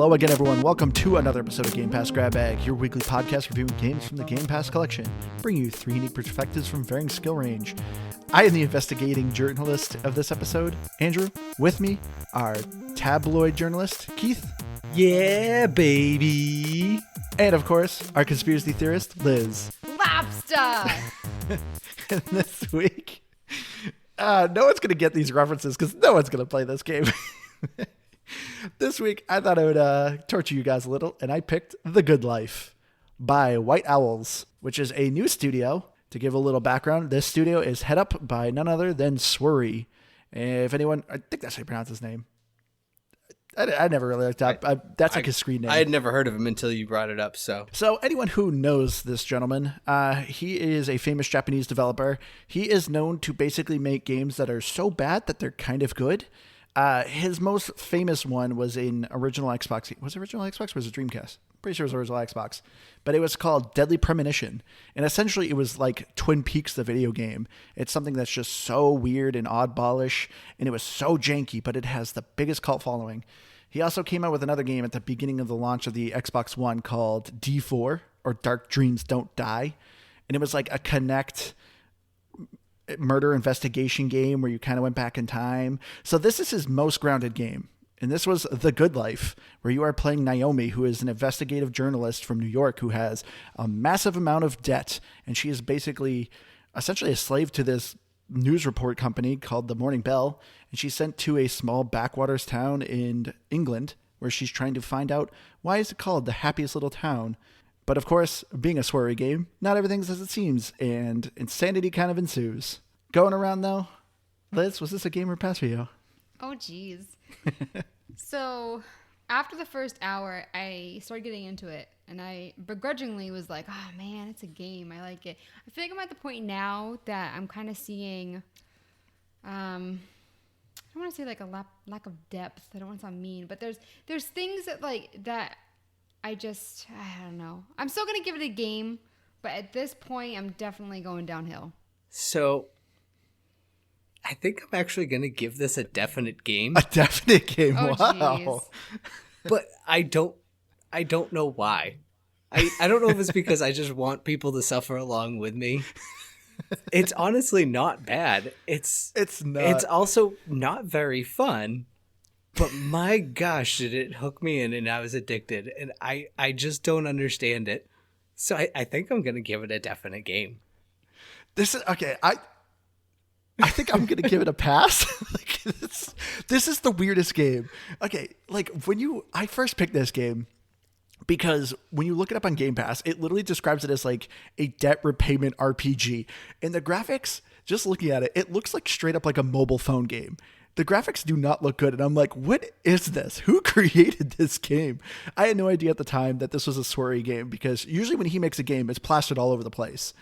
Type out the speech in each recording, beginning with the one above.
Hello again, everyone. Welcome to another episode of Game Pass Grab Bag, your weekly podcast reviewing games from the Game Pass collection, bringing you three unique perspectives from varying skill range. I am the investigating journalist of this episode, Andrew. With me, our tabloid journalist, Keith. Yeah, baby. And of course, our conspiracy theorist, Liz. Lobster! And this week, no one's going to get these references because no one's going to play this game. This week, I thought I would torture you guys a little, and I picked The Good Life by White Owls, which is a new studio. To give a little background, this studio is head up by none other than Swery. If anyone, I think that's how you pronounce his name. I never really looked up. That's like his screen name. I had never heard of him until you brought it up. So anyone who knows this gentleman, he is a famous Japanese developer. He is known to basically make games that are so bad that they're kind of good. His most famous one was in original Xbox. Was it original Xbox or was it Dreamcast? Pretty sure it was original Xbox. But it was called Deadly Premonition. And essentially it was like Twin Peaks, the video game. It's something that's just so weird and oddballish. And it was so janky, but it has the biggest cult following. He also came out with another game at the beginning of the launch of the Xbox One called D4, or Dark Dreams Don't Die. And it was like a Kinect murder investigation game where you kind of went back in time. So this is his most grounded game. And this was The Good Life, where you are playing Naomi, who is an investigative journalist from New York who has a massive amount of debt. And she is basically essentially a slave to this news report company called the Morning Bell. And she's sent to a small backwaters town in England where she's trying to find out why is it called the happiest little town. But of course, being a Swery game, not everything's as it seems, and insanity kind of ensues. Going around though, Liz, was this a game or pass for you? Oh, geez. So, after the first hour, I started getting into it, and I begrudgingly was like, oh man, it's a game. I like it. I feel like I'm at the point now that I'm kind of seeing, I don't want to say like a lack of depth. I don't want to sound mean, but there's things that I don't know. I'm still going to give it a game, but at this point, I'm definitely going downhill. So I think I'm actually going to give this a definite game. A definite game. Oh, wow. geez. But I don't know why. I don't know if it's because I just want people to suffer along with me. It's honestly not bad. It's not. It's also not very fun. But my gosh, did it hook me in and I was addicted. And I just don't understand it. So I think I'm going to give it a definite game. This is okay. I think I'm going to give it a pass. This is the weirdest game. Okay. Like I first picked this game because when you look it up on Game Pass, it literally describes it as like a debt repayment RPG. And the graphics, just looking at it, it looks like straight up like a mobile phone game. The graphics do not look good. And I'm like, what is this? Who created this game? I had no idea at the time that this was a Swery game because usually when he makes a game, it's plastered all over the place.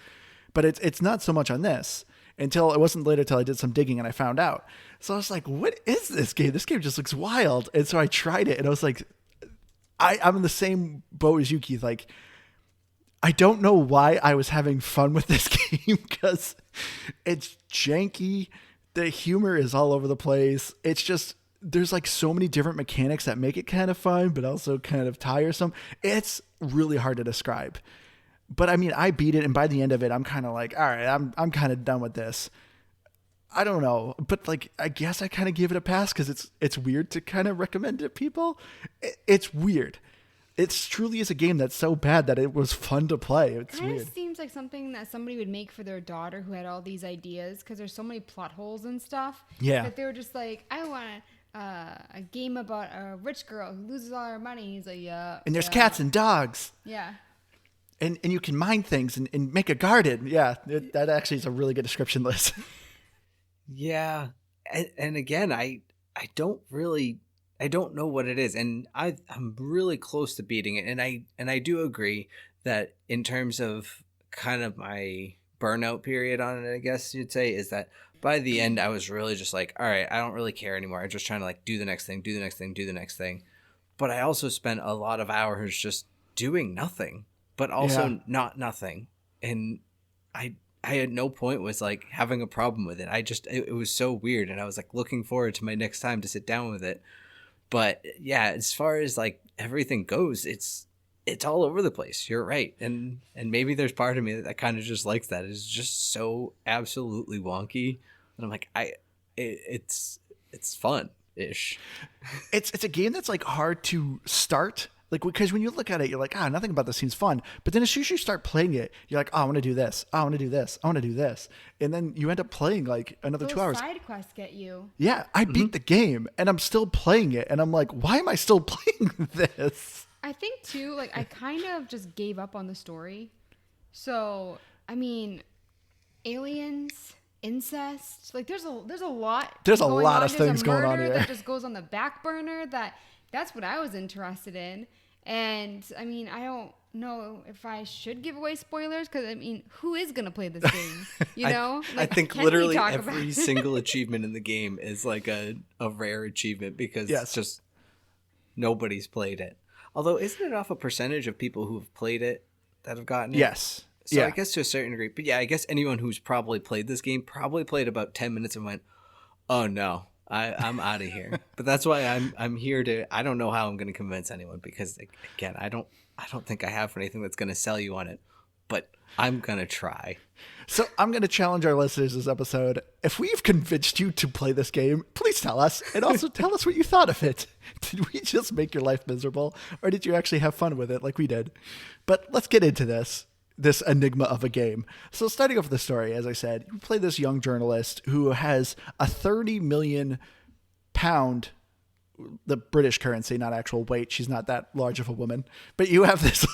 But it's not so much on this until it wasn't later until I did some digging and I found out. So I was like, what is this game? This game just looks wild. And so I tried it and I was like, I'm in the same boat as you, Keith. Like, I don't know why I was having fun with this game because it's janky. The humor is all over the place. It's just, there's like so many different mechanics that make it kind of fun, but also kind of tiresome. It's really hard to describe. But I mean, I beat it, and by the end of it, I'm kind of like, all right, I'm kind of done with this. I don't know, but like, I guess I kind of give it a pass because it's weird to kind of recommend it to people. It's weird. It truly is a game that's so bad that it was fun to play. It's weird. It seems like something that somebody would make for their daughter who had all these ideas because there's so many plot holes and stuff. Yeah. That they were just like, I want a game about a rich girl who loses all her money. He's like, yeah. And there's cats and dogs. Yeah. And you can mine things and make a garden. Yeah, that actually is a really good description, Liz. Yeah. And again, I don't know what it is. And I'm really close to beating it. And I do agree that in terms of kind of my burnout period on it, I guess you'd say, is that by the end, I was really just like, all right, I don't really care anymore. I'm just trying to like do the next thing. But I also spent a lot of hours just doing nothing. But also not nothing. And I at no point was like having a problem with it. It was so weird. And I was like looking forward to my next time to sit down with it. But yeah, as far as like everything goes, it's all over the place. You're right. And maybe there's part of me that kind of just likes that. It's just so absolutely wonky. And I'm like, it's fun ish. It's a game that's like hard to start. Like, because when you look at it, you're like, nothing about this seems fun. But then as soon as you start playing it, you're like, I want to do this. I want to do this. I want to do this. And then you end up playing like another Those 2 hours. side quests get you. Yeah, I beat the game and I'm still playing it. And I'm like, why am I still playing this? I think too, like I kind of just gave up on the story. So I mean, aliens, incest, like there's a lot. There's a going lot on. of things going on murder here. that just goes on the back burner. That's what I was interested in. And I mean, I don't know if I should give away spoilers because I mean, who is gonna play this game? You know, I Like, think can we literally talk every about it? single achievement in the game is like a rare achievement because Yes. just nobody's played it. Although, isn't it off a percentage of people who have played it that have gotten it? Yes. So yeah. I guess to a certain degree. But yeah, I guess anyone who's probably played this game probably played about 10 minutes and went, oh no, I'm out of here. But that's why I'm here to, I don't know how I'm going to convince anyone because again, I don't think I have anything that's going to sell you on it, but I'm going to try. So I'm going to challenge our listeners this episode. If we've convinced you to play this game, please tell us. And also tell us what you thought of it. Did we just make your life miserable? Or did you actually have fun with it like we did? But let's get into this enigma of a game. So starting off with the story, as I said, you play this young journalist who has a 30 million pound, the British currency, not actual weight. She's not that large of a woman. But you have this...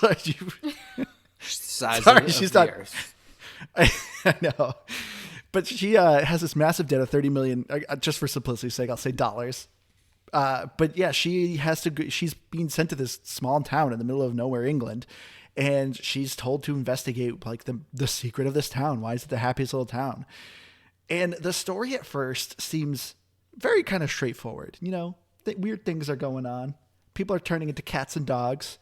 Size Sorry, of she's the not- earth. I know. But she has this massive debt of 30 million, just for simplicity's sake, I'll say dollars. But yeah, she's being sent to this small town in the middle of nowhere, England. And she's told to investigate like the secret of this town. Why is it the happiest little town? And the story at first seems very kind of straightforward. You know, weird things are going on. People are turning into cats and dogs.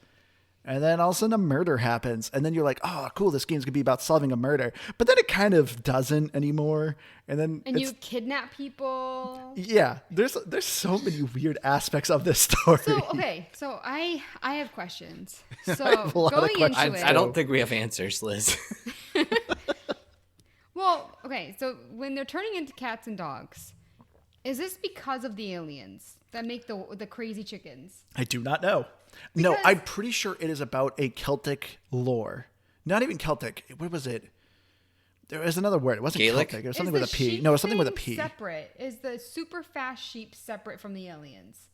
And then all of a sudden a murder happens. And then you're like, oh, cool, this game's going to be about solving a murder. But then it kind of doesn't anymore. And then And you kidnap people. yeah, there's so many weird aspects of this story. So okay, so I have questions. So have a lot of going questions. into it, I don't think we have answers, Liz. well, okay, so when they're turning into cats and dogs, is this because of the aliens that make the crazy chickens? I do not know. No, Because- I'm pretty sure it is about a Celtic lore. Not even Celtic. What was it? There was another word. It wasn't Gaelic? Celtic. It was Is something the with a P. sheep No, it was something with a thing P. Separate. Is the super fast sheep separate from the aliens?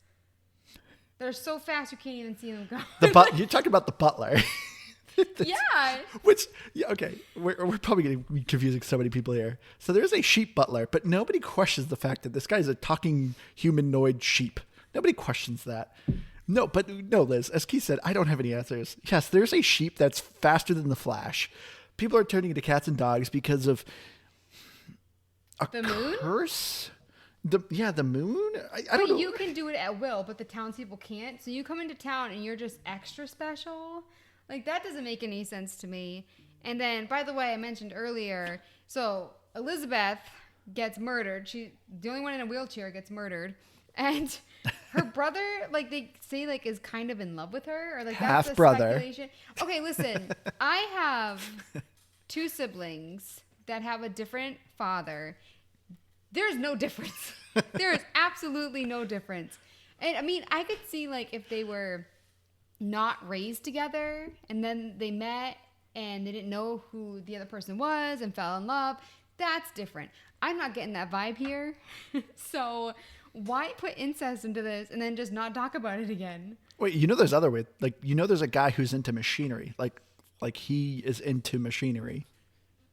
They're so fast you can't even see them go. You're talking about the butler. Yeah. Which, yeah, okay, we're probably going to be confusing so many people here. So there's a sheep butler, but nobody questions the fact that this guy's a talking humanoid sheep. Nobody questions that. No, but no, Liz, as Keith said, I don't have any answers. Yes, there's a sheep that's faster than the Flash. People are turning into cats and dogs because of a The moon? curse. The moon. I don't But know. you can do it at will, but the townspeople can't. So you come into town and you're just extra special. Like that doesn't make any sense to me. And then, by the way, I mentioned earlier. So Elizabeth gets murdered. She, the only one in a wheelchair, gets murdered, and her brother, like they say, like is kind of in love with her, or like that's the Half-brother. speculation. Okay, listen, I have 2 siblings that have a different father. There's no difference. There is absolutely no difference. And I mean, I could see like if they were not raised together and then they met and they didn't know who the other person was and fell in love, that's different. I'm not getting that vibe here. So why put incest into this and then just not talk about it again? Wait, you know there's other way. Like, you know there's a guy who's into machinery. Like he is into machinery.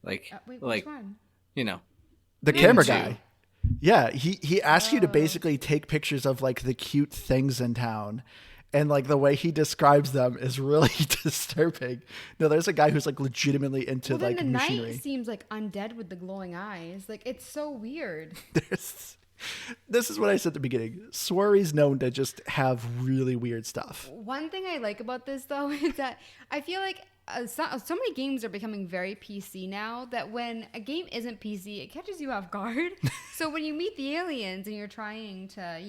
Like, Wait, like which one? you know, The camera Into. guy. Yeah, he asks you to basically take pictures of like the cute things in town. And like the way he describes them is really disturbing. No, there's a guy who's like legitimately into Well, then like the machinery. night seems like undead with the glowing eyes. Like it's so weird. This is what I said at the beginning. Swery's known to just have really weird stuff. One thing I like about this though is that I feel like so many games are becoming very PC now that when a game isn't PC, it catches you off guard. So when you meet the aliens and you're trying to,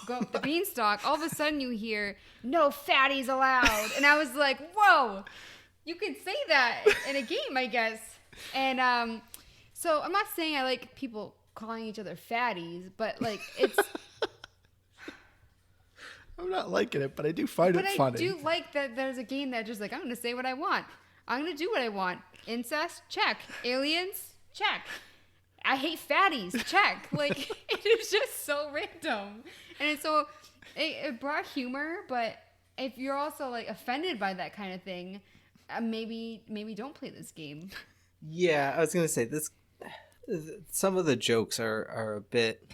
go up the beanstalk, all of a sudden you hear "no fatties allowed," and I was like, "Whoa, you can say that in a game, I guess." And so I'm not saying I like people calling each other fatties, but like it's. I'm not liking it, but I do find it funny. But I do like that there's a game that just like, I'm going to say what I want. I'm going to do what I want. Incest? Check. Aliens? Check. I hate fatties? Check. Like, it is just so random. And so it brought humor, but if you're also like offended by that kind of thing, maybe don't play this game. Yeah, I was going to say this. Some of the jokes are a bit...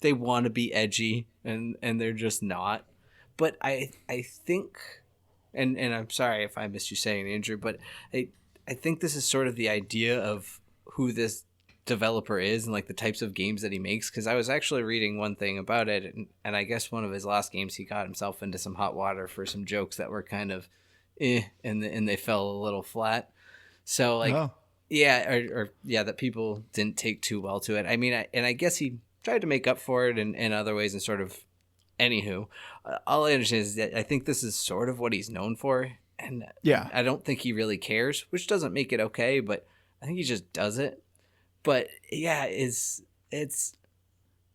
They want to be edgy, and they're just not. But I think, and I'm sorry if I missed you saying, Andrew, but I think this is sort of the idea of who this developer is and like the types of games that he makes. Because I was actually reading one thing about it, and I guess one of his last games he got himself into some hot water for some jokes that were kind of and they fell a little flat. So like, yeah, or that people didn't take too well to it. I mean, I guess he tried to make up for it in other ways and sort of anywho, all I understand is that I think this is sort of what he's known for, and yeah, I don't think he really cares, which doesn't make it okay, but I think he just does it. But yeah,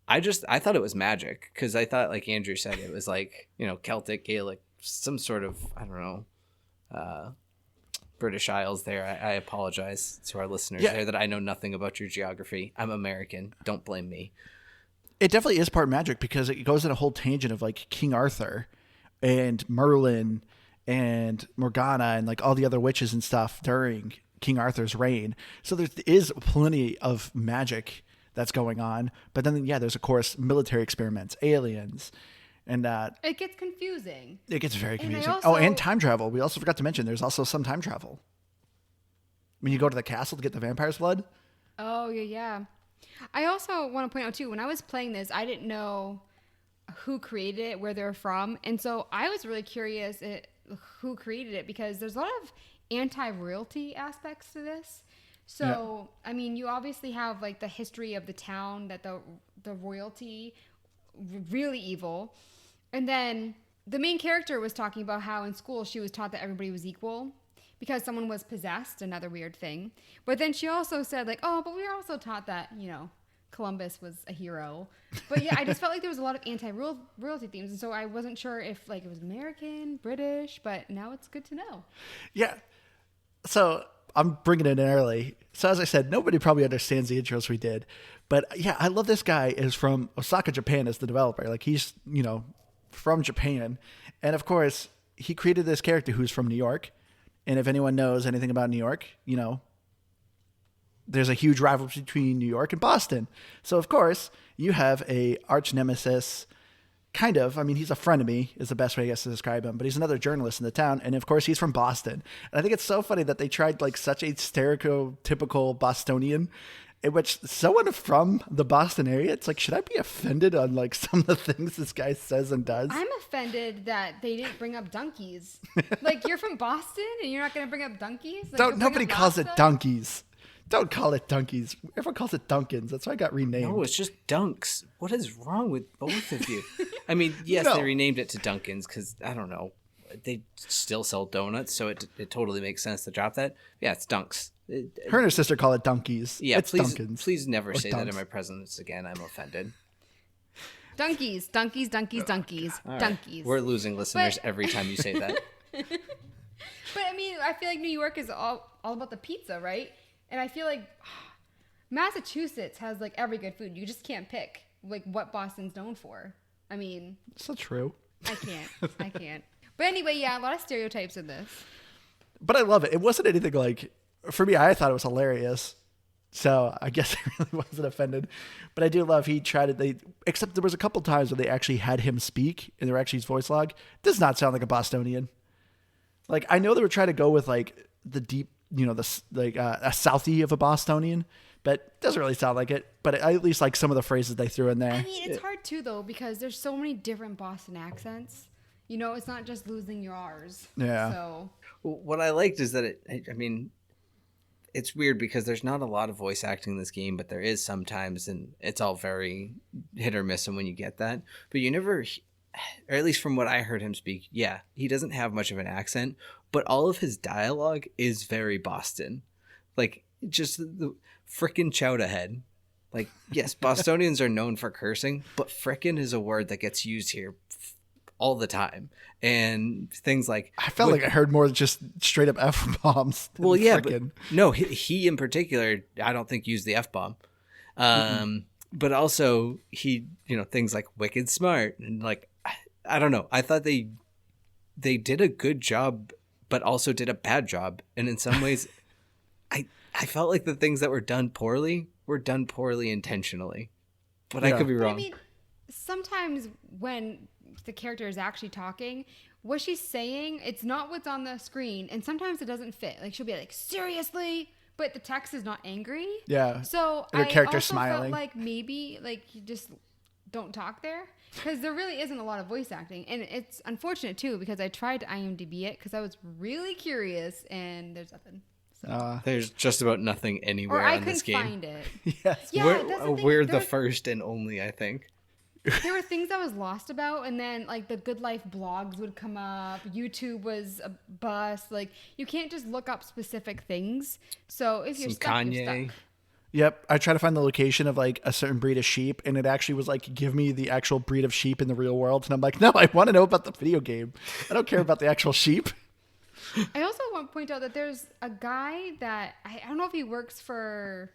I thought it was magic, because I thought, like Andrew said, it was like, Celtic, Gaelic, some sort of, I don't know, British Isles there. I apologize to our listeners there that I know nothing about your geography. I'm American. Don't blame me. It definitely is part magic, because it goes in a whole tangent of like King Arthur and Merlin and Morgana and like all the other witches and stuff during King Arthur's reign. So there is plenty of magic that's going on. But then, there's of course military experiments, aliens, and it gets confusing. It gets very confusing. And time travel. We also forgot to mention there's also some time travel. When you go to the castle to get the vampire's blood. Oh, yeah. I also want to point out, too, when I was playing this, I didn't know who created it, where they're from. And so I was really curious who created it, because there's a lot of anti-royalty aspects to this. So, I mean, you obviously have like the history of the town, that the royalty, really evil. And then the main character was talking about how in school she was taught that everybody was equal because someone was possessed, another weird thing. But then she also said like, oh, but we were also taught that, Columbus was a hero. But yeah, I just felt like there was a lot of anti-royalty themes. And so I wasn't sure if like it was American, British, but now it's good to know. Yeah. So I'm bringing it in early. So as I said, nobody probably understands the intros we did. But yeah, I love this guy is from Osaka, Japan as the developer. Like he's, from Japan. And of course, he created this character who's from New York. And if anyone knows anything about New York, there's a huge rivalry between New York and Boston. So of course, you have a arch nemesis, kind of. I mean, he's a frenemy is the best way, I guess, to describe him. But he's another journalist in the town. And of course, he's from Boston. And I think it's so funny that they tried like such a stereotypical Bostonian, in which someone from the Boston area, it's like, should I be offended on like some of the things this guy says and does? I'm offended that they didn't bring up donkeys. Like, you're from Boston and you're not going to bring up donkeys? Like, nobody calls it donkeys. Don't call it donkeys. Everyone calls it Dunkins. That's why I got renamed. No, it's just Dunks. What is wrong with both of you? I mean, yes, They renamed it to Dunkins because, I don't know, they still sell donuts, so it totally makes sense to drop that. Yeah, it's Dunks. Her and her sister call it donkeys. Yeah, it's Dunkins. Please never say Dunks. that in my presence again. I'm offended. Donkeys. Donkeys. We're losing listeners every time you say that. But I mean, I feel like New York is all about the pizza, right? And I feel like Massachusetts has like every good food. You just can't pick like what Boston's known for. I mean, it's not true. I can't. But anyway, yeah, a lot of stereotypes in this. But I love it. It wasn't anything like, for me, I thought it was hilarious. So I guess I really wasn't offended. But I do love he tried it. Except there was a couple times where they actually had him speak and they were actually his voice log. Does not sound like a Bostonian. Like, I know they were trying to go with like the deep, a Southie of a Bostonian, but it doesn't really sound like it. But I at least like some of the phrases they threw in there. I mean, it's hard too though, because there's so many different Boston accents. You know, it's not just losing your R's. Yeah. So What I liked is that I mean, it's weird because there's not a lot of voice acting in this game, but there is sometimes, and it's all very hit or miss. And when you get that, but you never, or at least from what I heard him speak, yeah, he doesn't have much of an accent, but all of his dialogue is very Boston, like just the frickin' chowda head. Like, yes, Bostonians are known for cursing, but frickin' is a word that gets used here all the time. And things like, I felt like I heard more just straight up F bombs. well, yeah, but no, he in particular, I don't think used the F-bomb. But also he, you know, things like wicked smart and like, I don't know. I thought they did a good job, but also did a bad job. And in some ways, I felt like the things that were done poorly intentionally. But I Yeah. could be But wrong. I mean, sometimes when the character is actually talking, what she's saying, it's not what's on the screen, and sometimes it doesn't fit. Like she'll be like, "Seriously," but the text is not angry. Yeah. So Her I character also smiling. felt like maybe like you just don't talk there because there really isn't a lot of voice acting, and it's unfortunate too because I tried to IMDb it because I was really curious, and there's nothing. So. There's just about nothing Or anywhere I on this couldn't game. find it. Yes. Yeah, we're that's the thing. we're There the first and only, I think. there were things I was lost about, and then like the Good Life blogs would come up. YouTube was a bust. Like you can't just look up specific things. So if you're Some stuck, you're Kanye. stuck. Yep. I tried to find the location of like a certain breed of sheep, and it actually was like, give me the actual breed of sheep in the real world. And I'm like, no, I want to know about the video game. I don't care about the actual sheep. I also want to point out that there's a guy that I don't know if he works for,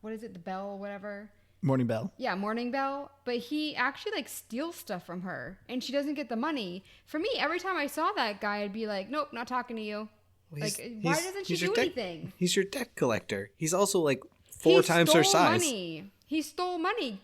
what is it, the Bell or whatever. Morning Bell. Yeah, Morning Bell. But he actually like steals stuff from her, and she doesn't get the money. For me, every time I saw that guy, I'd be like, nope, not talking to you. Like, why doesn't she he's your do debt- anything? He's your debt collector. He's also like four times her size. Money. He stole money.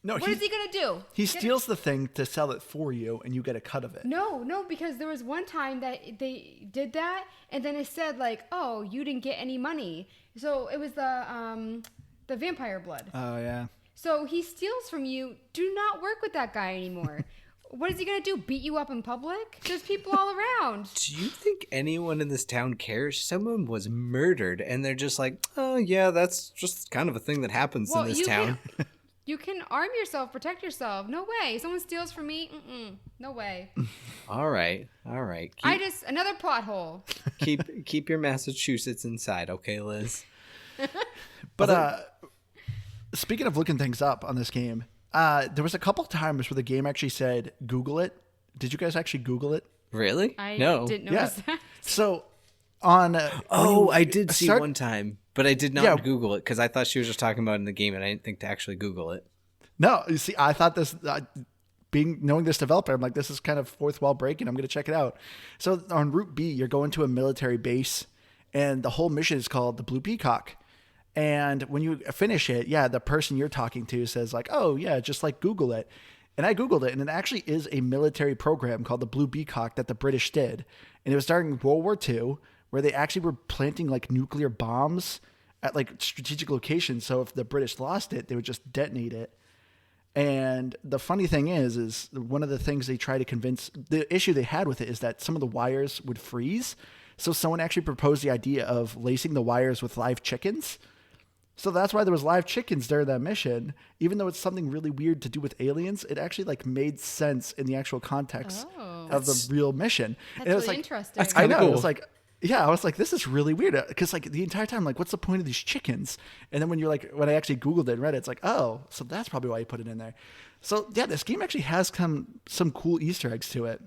No, What is he gonna do? he Get- steals the thing to sell it for you, and you get a cut of it. No, because there was one time that they did that, and then it said like, "Oh, you didn't get any money." So it was the vampire blood. Oh yeah. So he steals from you. Do not work with that guy anymore. What is he gonna do? Beat you up in public? There's people all around. Do you think anyone in this town cares? Someone was murdered, and they're just like, oh yeah, that's just kind of a thing that happens in this town. You can arm yourself, protect yourself. No way. Someone steals from me. No way. All right. Another plot hole. Keep your Massachusetts inside, okay, Liz? But speaking of looking things up on this game, there was a couple times where the game actually said Google it. Did you guys actually Google it? Really? I No. didn't Yeah. notice that. So on I did see one time, but I did not Yeah. Google it because I thought she was just talking about it in the game, and I didn't think to actually Google it. No, you see, I thought this, knowing this developer, I'm like, this is kind of fourth wall breaking. I'm going to check it out. So on Route B, you're going to a military base, and the whole mission is called the Blue Peacock. And when you finish it, yeah, the person you're talking to says like, oh yeah, just like Google it. And I Googled it, and it actually is a military program called the Blue Peacock that the British did. And it was during World War II, where they actually were planting like nuclear bombs at like strategic locations. So if the British lost it, they would just detonate it. And the funny thing is one of the things they try to convince, the issue they had with it is that some of the wires would freeze. So someone actually proposed the idea of lacing the wires with live chickens. So that's why there was live chickens during that mission. Even though it's something really weird to do with aliens, it actually like made sense in the actual context of the real mission. That's And it was really like, interesting. That's I kinda know. It cool. was like, yeah, I was like, this is really weird. Because like the entire time, I'm like, what's the point of these chickens? And then when I actually Googled it and read it, it's like, oh, so that's probably why you put it in there. So yeah, this game actually has some cool Easter eggs to it.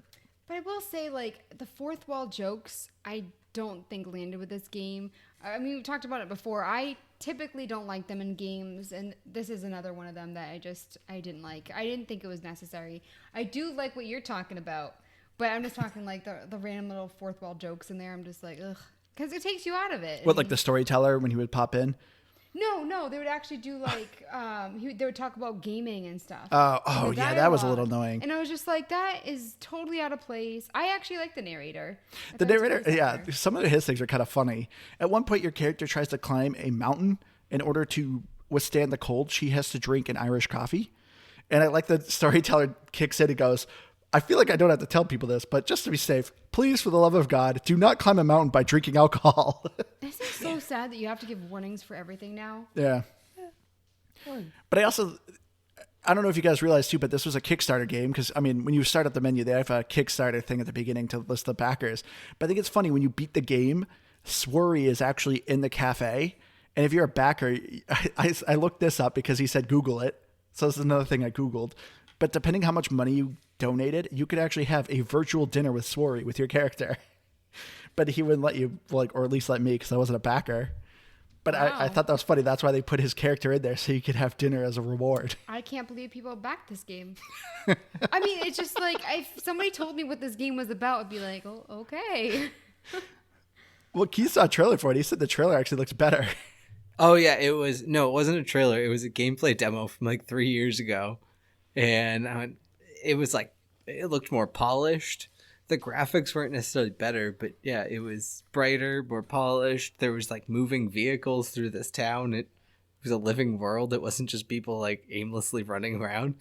But I will say, like, the fourth wall jokes, I don't think landed with this game. I mean, we've talked about it before. I typically don't like them in games, and this is another one of them that I didn't like. I didn't think it was necessary. I do like what you're talking about, but I'm just talking like the random little fourth wall jokes in there. I'm just like, ugh. Because it takes you out of it. What, like the storyteller when he would pop in? No, they would actually do like they would talk about gaming and stuff. Oh The yeah, that was a dialogue. little annoying. And I was just like, that is totally out of place. I actually like the narrator. I The thought it's narrator, pretty yeah, clever. some of his things are kind of funny. At one point, your character tries to climb a mountain in order to withstand the cold. She has to drink an Irish coffee. And I like the storyteller kicks in and goes, I feel like I don't have to tell people this, but just to be safe, please, for the love of God, do not climb a mountain by drinking alcohol. Isn't it so sad that you have to give warnings for everything now? Yeah. But I don't know if you guys realized too, but this was a Kickstarter game because, I mean, when you start up the menu, they have a Kickstarter thing at the beginning to list the backers. But I think it's funny when you beat the game, Swery is actually in the cafe. And if you're a backer, I looked this up because he said Google it. So this is another thing I Googled. But depending how much money you donated, you could actually have a virtual dinner with Swery with your character. But he wouldn't let you, like, or at least let me because I wasn't a backer. But Wow. I thought that was funny. That's why they put his character in there so you could have dinner as a reward. I can't believe people backed this game. I mean, it's just like if somebody told me what this game was about, I'd be like, oh, okay. Well, Keith saw a trailer for it. He said the trailer actually looks better. Oh yeah, it wasn't a trailer. It was a gameplay demo from like 3 years ago, and it was like it looked more polished. The graphics weren't necessarily better, but yeah, it was brighter, more polished. There was like moving vehicles through this town. It was a living world. It wasn't just people like aimlessly running around.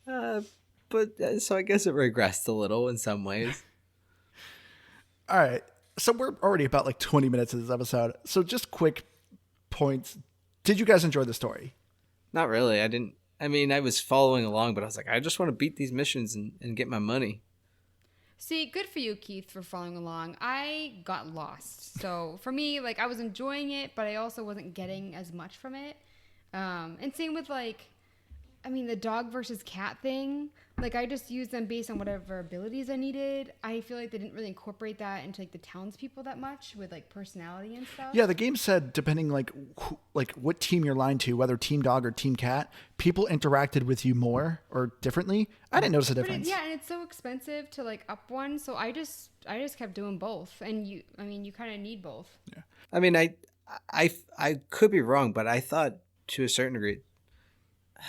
So I guess it regressed a little in some ways. All right. So we're already about like 20 minutes of this episode. So just quick points. Did you guys enjoy the story? Not really. I didn't. I mean, I was following along, but I was like, I just want to beat these missions and get my money. See, good for you, Keith, for following along. I got lost. So for me, like, I was enjoying it, but I also wasn't getting as much from it. And same with, like, I mean, the dog versus cat thing. Like, I just used them based on whatever abilities I needed. I feel like they didn't really incorporate that into, like, the townspeople that much with, like, personality and stuff. Yeah, the game said depending like what team you're aligned to, whether team dog or team cat, people interacted with you more or differently. I didn't notice a difference. Yeah, and it's so expensive to, like, up one. So I just kept doing both. And you kind of need both. Yeah. I mean, I could be wrong, but I thought to a certain degree.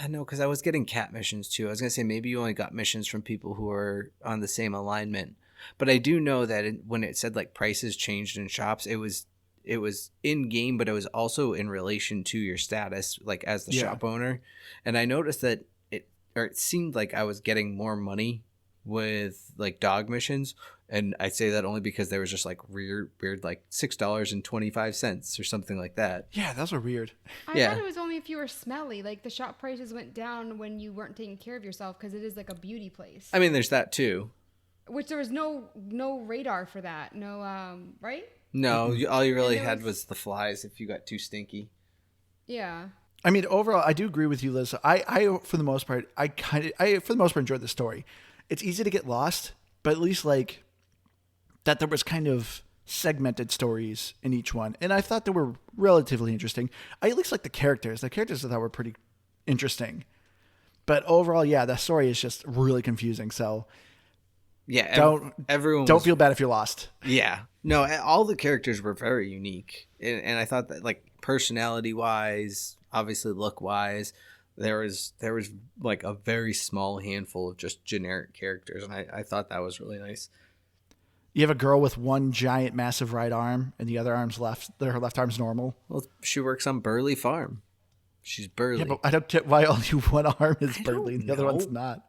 No, because I was getting cat missions too. I was going to say maybe you only got missions from people who are on the same alignment. But I do know that when it said like prices changed in shops, it was in game, but it was also in relation to your status, like as the shop owner. And I noticed that it seemed like I was getting more money with like dog missions. And I say that only because there was just like weird like $6.25 or something like that. Yeah, those were weird. I thought it was only if you were smelly. Like, the shop prices went down when you weren't taking care of yourself because it is like a beauty place. I mean, there's that too. Which there was no radar for that. No, right? No, all you really there had was- was the flies if you got too stinky. Yeah. I mean, overall, I do agree with you, Liz. I for the most part, I for the most part enjoyed the story. It's easy to get lost, but at least like that there was kind of segmented stories in each one, and I thought they were relatively interesting. I at least like the characters. The characters I thought were pretty interesting, but overall, yeah, the story is just really confusing. So Yeah, everyone don't was, feel bad if you're lost. Yeah, no, all the characters were very unique, and I thought that like personality wise, obviously look wise, there was like a very small handful of just generic characters, and I thought that was really nice. You have a girl with one giant, massive right arm, and the other arm's left. Her left arm's normal. Well, she works on Burley Farm. She's Burley. Yeah, but I don't get why only one arm is burly and the other know. one's not.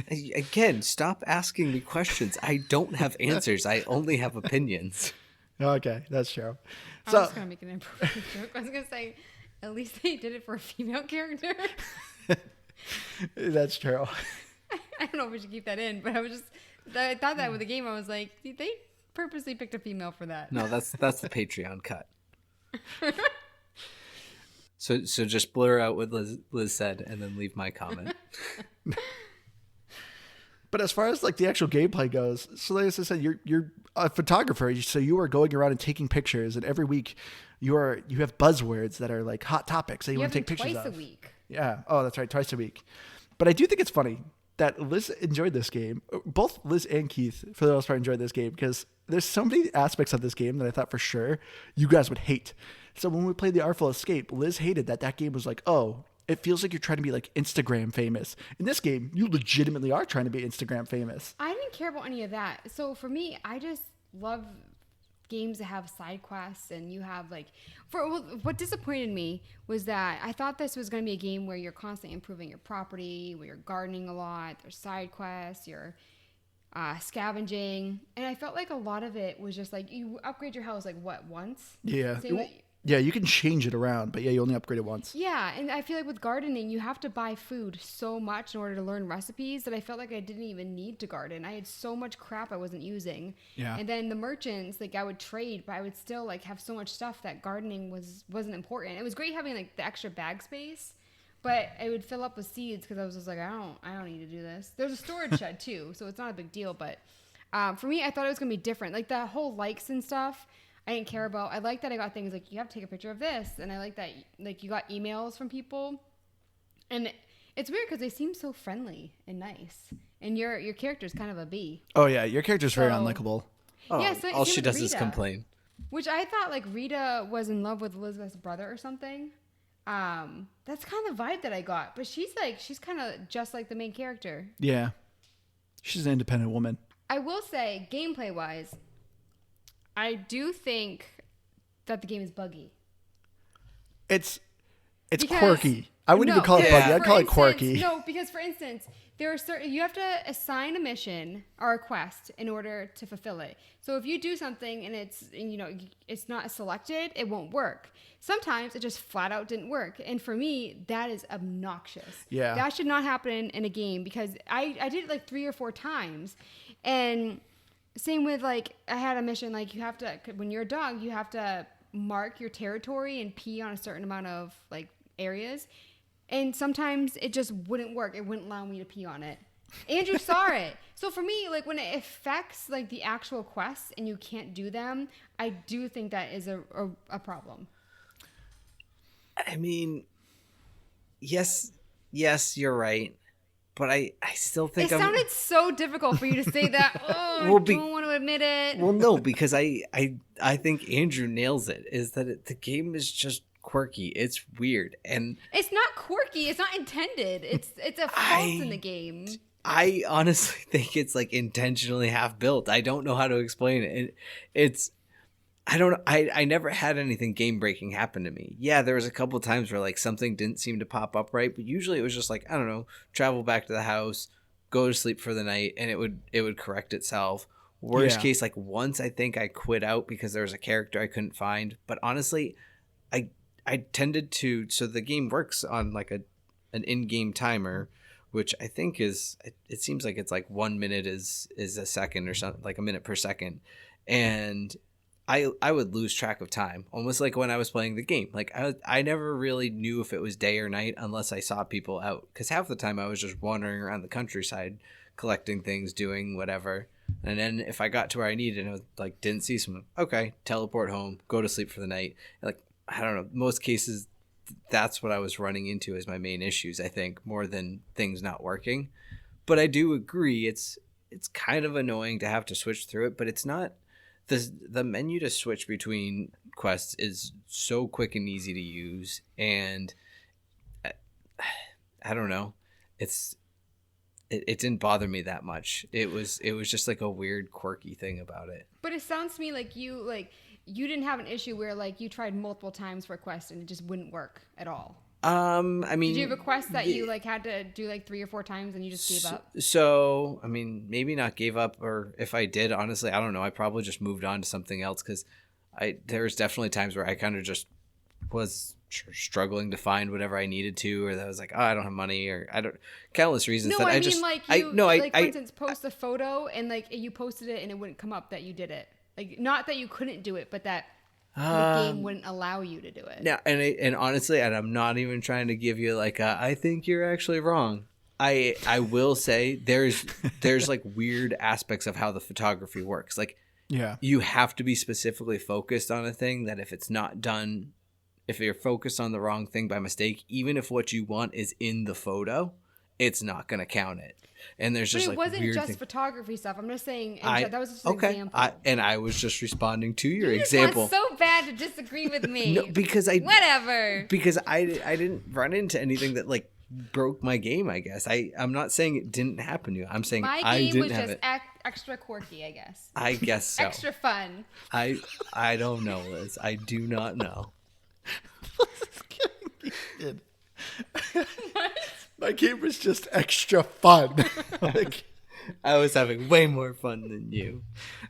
Again, stop asking me questions. I don't have answers. I only have opinions. Okay, that's true. I So was going to make an inappropriate joke. I was going to say, at least they did it for a female character. that's true. I don't know if we should keep that in, but I thought that with the game, I was like, they purposely picked a female for that. No, that's the Patreon cut. So just blur out what Liz said and then leave my comment. But as far as like the actual gameplay goes, so like I said, you're a photographer, so you are going around and taking pictures, and every week you have buzzwords that are like hot topics that you want to have take them pictures twice of. a week. Yeah. Oh, that's right, twice a week. But I do think it's funny that Liz enjoyed this game. Both Liz and Keith, for the most part, enjoyed this game because there's so many aspects of this game that I thought for sure you guys would hate. So when we played the Artful Escape, Liz hated that game was like, oh, it feels like you're trying to be like Instagram famous. In this game, you legitimately are trying to be Instagram famous. I didn't care about any of that. So for me, I just love games that have side quests and you have like what disappointed me was that I thought this was going to be a game where you're constantly improving your property, where you're gardening a lot, there's side quests, you're scavenging, and I felt like a lot of it was just like you upgrade your house like once. Yeah. Same with- Yeah, you can change it around, but yeah, you only upgrade it once. Yeah, and I feel like with gardening, you have to buy food so much in order to learn recipes that I felt like I didn't even need to garden. I had so much crap I wasn't using. Yeah. And then the merchants, like I would trade, but I would still like have so much stuff that gardening wasn't important. It was great having like the extra bag space, but it would fill up with seeds because I was just like, I don't need to do this. There's a storage shed too, so it's not a big deal. But for me, I thought it was gonna be different. Like the whole likes and stuff, I didn't care about. I like that I got things like you have to take a picture of this, and I like that like you got emails from people, and it's weird because they seem so friendly and nice, and your character's kind of a bee. Oh yeah, your character's very So- unlikable. Oh, Yeah, so- all same she with does is Rita. complain. Which I thought like Rita was in love with Elizabeth's brother or something. That's kind of the vibe that I got, but she's kind of just like the main character. Yeah, she's an independent woman. I will say, gameplay wise, I do think that the game is buggy. It's Because- quirky. I wouldn't even No, call it yeah. buggy. I'd for call it instance- quirky. No, because for instance, there are certain you have to assign a mission or a quest in order to fulfill it. So if you do something and it's not selected, it won't work. Sometimes it just flat out didn't work, and for me, that is obnoxious. Yeah. That should not happen in a game because I did it like 3 or 4 times, and same with like I had a mission like you have to when you're a dog you have to mark your territory and pee on a certain amount of like areas. And sometimes it just wouldn't work. It wouldn't allow me to pee on it. Andrew saw it. So for me, like when it affects like the actual quests and you can't do them, I do think that is a problem. I mean, yes, you're right, but I still think It sounded so difficult for you to say that. Oh, Well, I don't want to admit it. Well, no, because I think Andrew nails it. Is that the game is just quirky. It's weird, and It's not quirky. It's not intended. It's a fault in the game. I honestly think it's like intentionally half built. I don't know how to explain it. I never had anything game breaking happen to me. Yeah, there was a couple times where like something didn't seem to pop up right, but usually it was just like, I don't know, travel back to the house, go to sleep for the night, and it would correct itself. Worst Yeah. case, like once I think I quit out because there was a character I couldn't find. But honestly, I tended to, so the game works on like an in-game timer, which I think is, it seems like it's like 1 minute is a second or something, like a minute per second. And I would lose track of time, almost like when I was playing the game. Like I never really knew if it was day or night unless I saw people out, because half the time I was just wandering around the countryside, collecting things, doing whatever. And then if I got to where I needed and it was like didn't see someone, okay, teleport home, go to sleep for the night. Like I don't know, most cases that's what I was running into as my main issues, I think, more than things not working. But I do agree it's kind of annoying to have to switch through it, but it's not. The menu to switch between quests is so quick and easy to use, and I don't know, it didn't bother me that much. It was just like a weird quirky thing about it. But it sounds to me like you didn't have an issue where like you tried multiple times for a quest and it just wouldn't work at all. I mean, Did you have a quest that you like had to do like 3 or 4 times and you just gave up? So, I mean, maybe not gave up, or if I did, honestly, I don't know. I probably just moved on to something else, because there was definitely times where I kind of just was struggling to find whatever I needed to, or that I was like, oh, I don't have money, or I don't, countless reasons No, that I mean just, like I you no, like for I instance post a photo and like you posted it and it wouldn't come up that you did it. Like not that you couldn't do it, but that the game wouldn't allow you to do it. now, and honestly, and I'm not even trying to give you like I think you're actually wrong. I will say there's like weird aspects of how the photography works. Like Yeah. you have to be specifically focused on a thing that if it's not done, if you're focused on the wrong thing by mistake, even if what you want is in the photo, it's not going to count it. And there's But just it like wasn't weird just things. photography stuff. I'm just saying that was just an Okay, example. I was just responding to your You just example. want so bad to disagree with me. No, because Whatever. because I didn't run into anything that like broke my game. I guess I'm not saying it didn't happen to you. I'm saying My I game didn't was have just it. extra quirky, I guess. I guess so. Extra fun. I don't know, Liz. I do not know. My game was just extra fun. Like, I was having way more fun than you.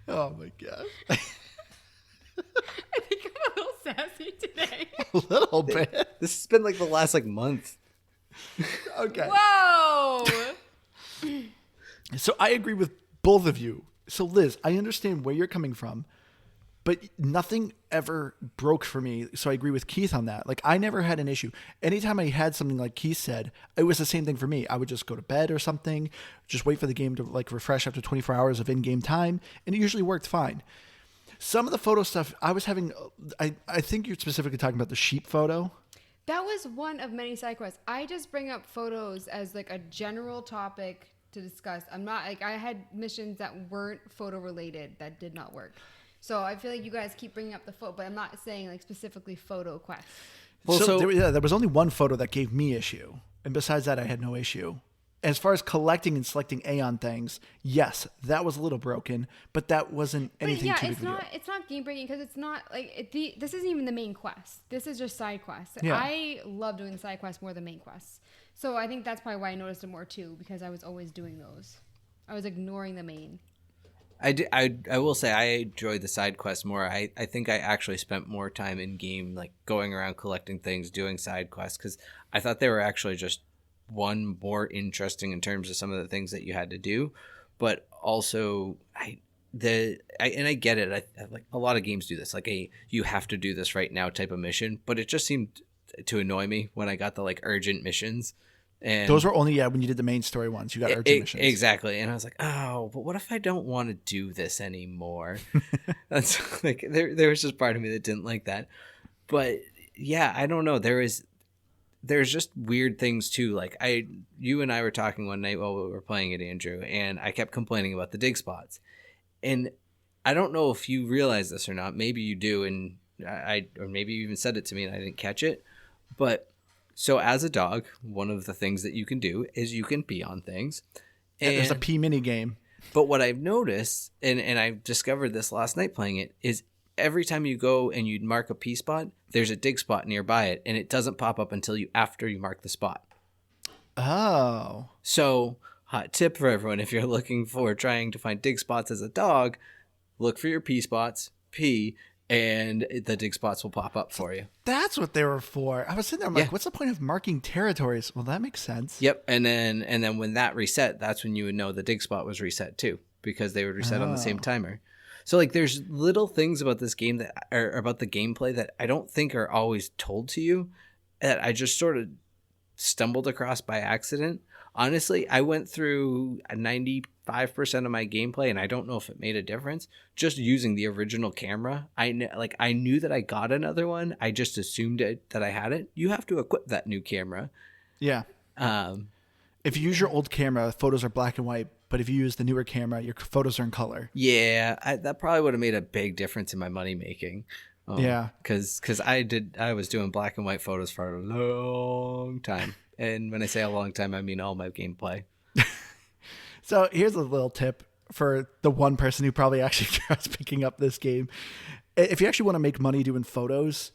oh my god. I think I'm a little sassy today. A little bit. This has been like the last like month. Okay. Whoa! So I agree with both of you. So Liz, I understand where you're coming from, but nothing ever broke for me. So I agree with Keith on that. Like I never had an issue. Anytime I had something like Keith said, it was the same thing for me. I would just go to bed or something, just wait for the game to like refresh after 24 hours of in-game time, and it usually worked fine. Some of the photo stuff I was having, I think you're specifically talking about the sheep photo. That was one of many side quests. I just bring up photos as like a general topic to discuss. I'm not like I had missions that weren't photo related that did not work. So I feel like you guys keep bringing up the photo, but I'm not saying like specifically photo quests. Well, So there was only one photo that gave me issue, and besides that, I had no issue. As far as collecting and selecting Aeon things, yes, that was a little broken, but that wasn't anything too big of a deal. It's not game breaking because it's not like this isn't even the main quest. This is just side quests. Yeah. I love doing the side quests more than main quests. So I think that's probably why I noticed it more too, because I was always doing those. I was ignoring the main. I will say I enjoyed the side quests more. I think I actually spent more time in game, like going around collecting things, doing side quests, because I thought they were actually just more interesting in terms of some of the things that you had to do, but also I get it. I like a lot of games do this, like you have to do this right now type of mission, but it just seemed to annoy me when I got the like urgent missions. And Those were only when you did the main story ones. You got urgent missions. Exactly. And I was like, oh, but what if I don't want to do this anymore? That's like there was just part of me that didn't like that. But yeah, I don't know. There's just weird things too. Like you and I were talking one night while we were playing it, Andrew, and I kept complaining about the dig spots. And I don't know if you realize this or not. Maybe you do, and or maybe you even said it to me and I didn't catch it. But so as a dog, one of the things that you can do is you can pee on things. And there's a pee mini game. But what I've noticed, and I discovered this last night playing it, is every time you go and you mark a pee spot, there's a dig spot nearby it, and it doesn't pop up until after you mark the spot. Oh. So, hot tip for everyone, if you're looking for trying to find dig spots as a dog, look for your pee spots, pee, and the dig spots will pop up for you. That's what they were for. I was sitting there, I'm like, what's the point of marking territories? Well, that makes sense. Yep, and then when that reset, that's when you would know the dig spot was reset too, because they would reset on the same timer. So like there's little things about this game that are about the gameplay that I don't think are always told to you, that I just sort of stumbled across by accident. Honestly, I went through 95% of my gameplay, and I don't know if it made a difference, just using the original camera. I knew that I got another one. I just assumed that I had it. You have to equip that new camera. Yeah. If you use your old camera, photos are black and white. But if you use the newer camera, your photos are in color. Yeah, that probably would have made a big difference in my money making. Yeah. Because I was doing black and white photos for a long time. And when I say a long time, I mean all my gameplay. So here's a little tip for the one person who probably actually tries picking up this game. If you actually want to make money doing photos,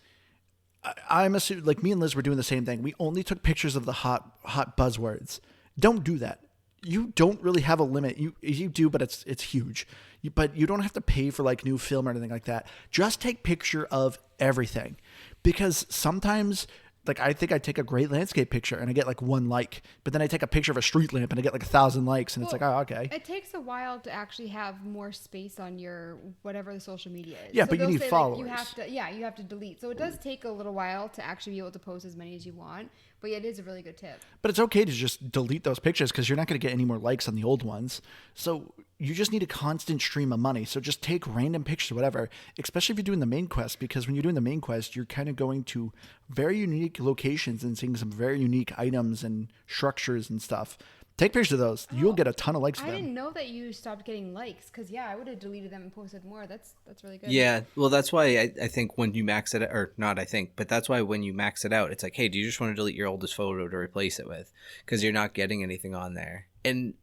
I'm assuming, like me and Liz were doing the same thing. We only took pictures of the hot buzzwords. Don't do that. You don't really have a limit. You do, but it's huge. But you don't have to pay for like new film or anything like that. Just take picture of everything, because sometimes, like, I think I take a great landscape picture and I get like 1 like, but then I take a picture of a street lamp and I get like 1,000 likes, and it's like, oh, okay. It takes a while to actually have more space on your whatever the social media is. Yeah, but you they'll need say, followers. Like, you have to delete. So it does take a little while to actually be able to post as many as you want. But yeah, it is a really good tip. But it's okay to just delete those pictures, because you're not going to get any more likes on the old ones. So you just need a constant stream of money. So just take random pictures, whatever, especially if you're doing the main quest, because when you're doing the main quest, you're kind of going to very unique locations and seeing some very unique items and structures and stuff. Take pictures of those. You'll get a ton of likes for I them. didn't know that you stopped getting likes, because I would have deleted them and posted more. That's really good. Yeah, well, that's why I think when you max it, or not I think, but that's why when you max it out, it's like, hey, do you just want to delete your oldest photo to replace it with? Because you're not getting anything on there. And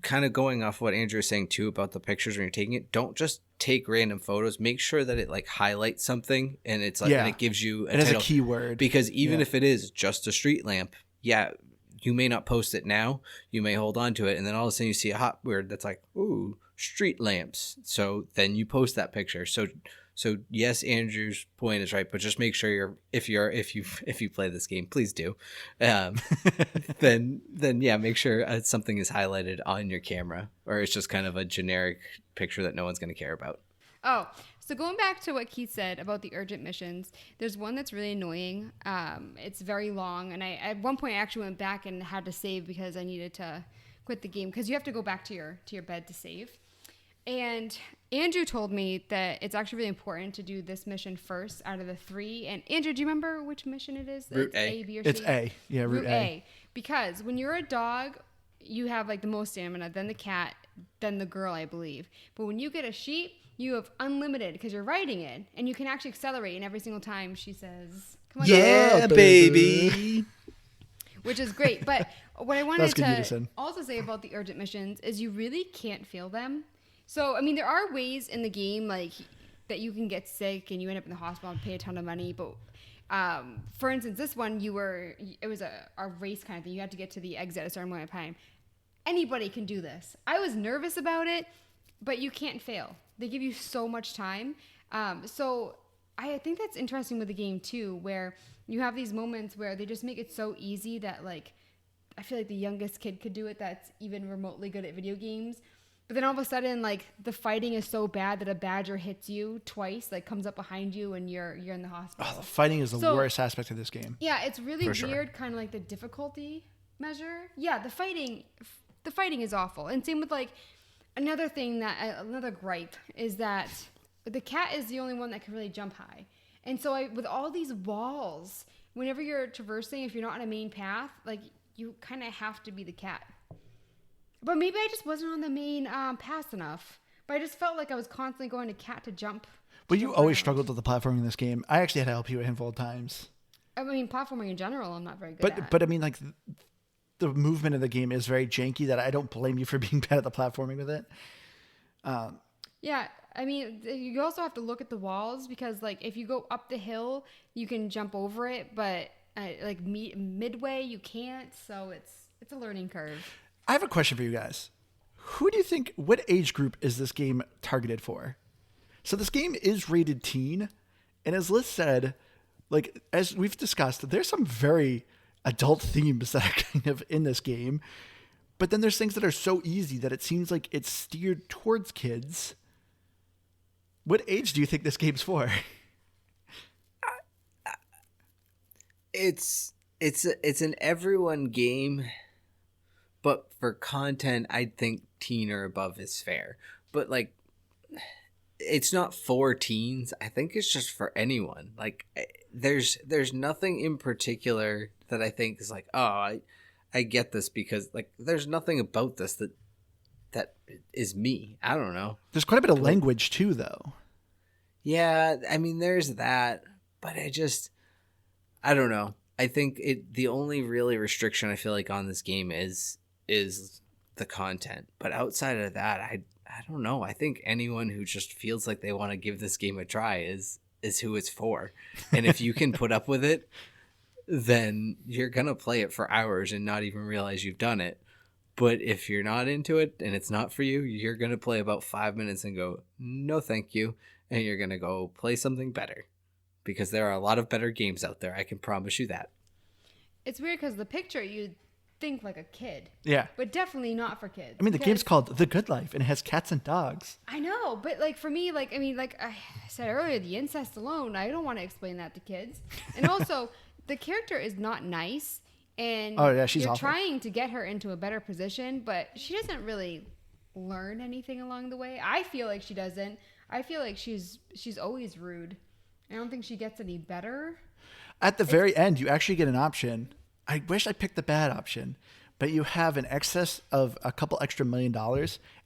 kind of going off what Andrew was saying too about the pictures when you're taking it, don't just take random photos. Make sure that it like highlights something and it's like and it gives you it has a keyword. Because even if it is just a street lamp, you may not post it now. You may hold on to it, and then all of a sudden you see a hot word that's like, ooh, street lamps. So then you post that picture. So yes, Andrew's point is right, but just make sure if you play this game, please do. Then make sure something is highlighted on your camera, or it's just kind of a generic picture that no one's going to care about. Oh, so going back to what Keith said about the urgent missions, there's one that's really annoying. It's very long, and I at one point I actually went back and had to save because I needed to quit the game because you have to go back to your bed to save. And Andrew told me that it's actually really important to do this mission first out of the 3. And Andrew, do you remember which mission it is? Route it's A. B, or C? It's A. Yeah, Route A. Because when you're a dog, you have like the most stamina, then the cat, then the girl, I believe. But when you get a sheep, you have unlimited because you're riding it. And you can actually accelerate. And every single time she says, come on, Yeah, baby. which is great. But what I wanted to unison. also say about the urgent missions is you really can't fail them. So, I mean, there are ways in the game, like, that you can get sick and you end up in the hospital and pay a ton of money. But, for instance, this one, it was a race kind of thing. You had to get to the exit at a certain amount of time. Anybody can do this. I was nervous about it, but you can't fail. They give you so much time. So I think that's interesting with the game, too, where you have these moments where they just make it so easy that, like, I feel like the youngest kid could do it that's even remotely good at video games. But then all of a sudden, like, the fighting is so bad that a badger hits you twice, like, comes up behind you and you're in the hospital. Oh, the fighting is the worst aspect of this game. Yeah, it's really For weird, sure. kind of like the difficulty measure. Yeah, the fighting is awful. And same with, like, another gripe is that the cat is the only one that can really jump high. And so with all these walls, whenever you're traversing, if you're not on a main path, like, you kind of have to be the cat. But maybe I just wasn't on the main path enough. But I just felt like I was constantly going to cat to jump. But you always struggled with the platforming in this game. I actually had to help you a handful of times. I mean, platforming in general, I'm not very good at. But I mean, like, the movement of the game is very janky that I don't blame you for being bad at the platforming with it. Yeah, I mean, you also have to look at the walls because, like, if you go up the hill, you can jump over it. But, like, midway, you can't. So it's a learning curve. I have a question for you guys. Who do you think, what age group is this game targeted for? So this game is rated teen. And as Liz said, like, as we've discussed, there's some very adult themes that are kind of in this game. But then there's things that are so easy that it seems like it's steered towards kids. What age do you think this game's for? It's an everyone game. But for content, I think teen or above is fair. But, like, it's not for teens. I think it's just for anyone. Like, there's nothing in particular that I think is like, oh, I get this because, like, there's nothing about this that is me. I don't know. There's quite a bit of language, too, though. Yeah, I mean, there's that. But I don't know. I think the only really restriction I feel like on this game is the content, but outside of that, I don't know. I think anyone who just feels like they want to give this game a try is who it's for. And if you can put up with it, then you're gonna play it for hours and not even realize you've done it. But if you're not into it and it's not for you, you're gonna play about 5 minutes and go, no thank you, and you're gonna go play something better, because there are a lot of better games out there. I can promise you that. It's weird because the picture, you'd think like a kid. Yeah. But definitely not for kids. I mean, the game's called The Good Life, and it has cats and dogs. I know, but, like, for me, like, I mean, like I said earlier, the incest alone, I don't want to explain that to kids. And also, the character is not nice, and oh, yeah, she's you're awful. trying to get her into a better position, but she doesn't really learn anything along the way. I feel like she doesn't. I feel like she's always rude. I don't think she gets any better. At the very end, you actually get an option. I wish I picked the bad option, but you have an excess of a couple extra $1 million,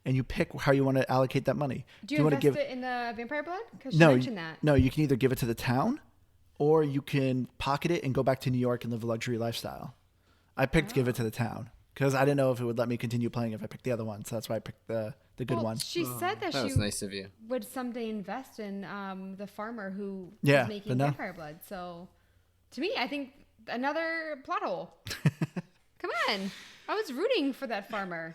and you pick how you want to allocate that money. Do you want invest it in the vampire blood? Because she No, mentioned that. no, you can either give it to the town, or you can pocket it and go back to New York and live a luxury lifestyle. I picked give it to the town. because I didn't know if it would let me continue playing if I picked the other one. So that's why I picked the good Well, one. she said that That was she nice of you. would someday invest in the farmer who Yeah, is making but no. vampire blood. So, to me, I think another plot hole. Come on, I was rooting for that farmer.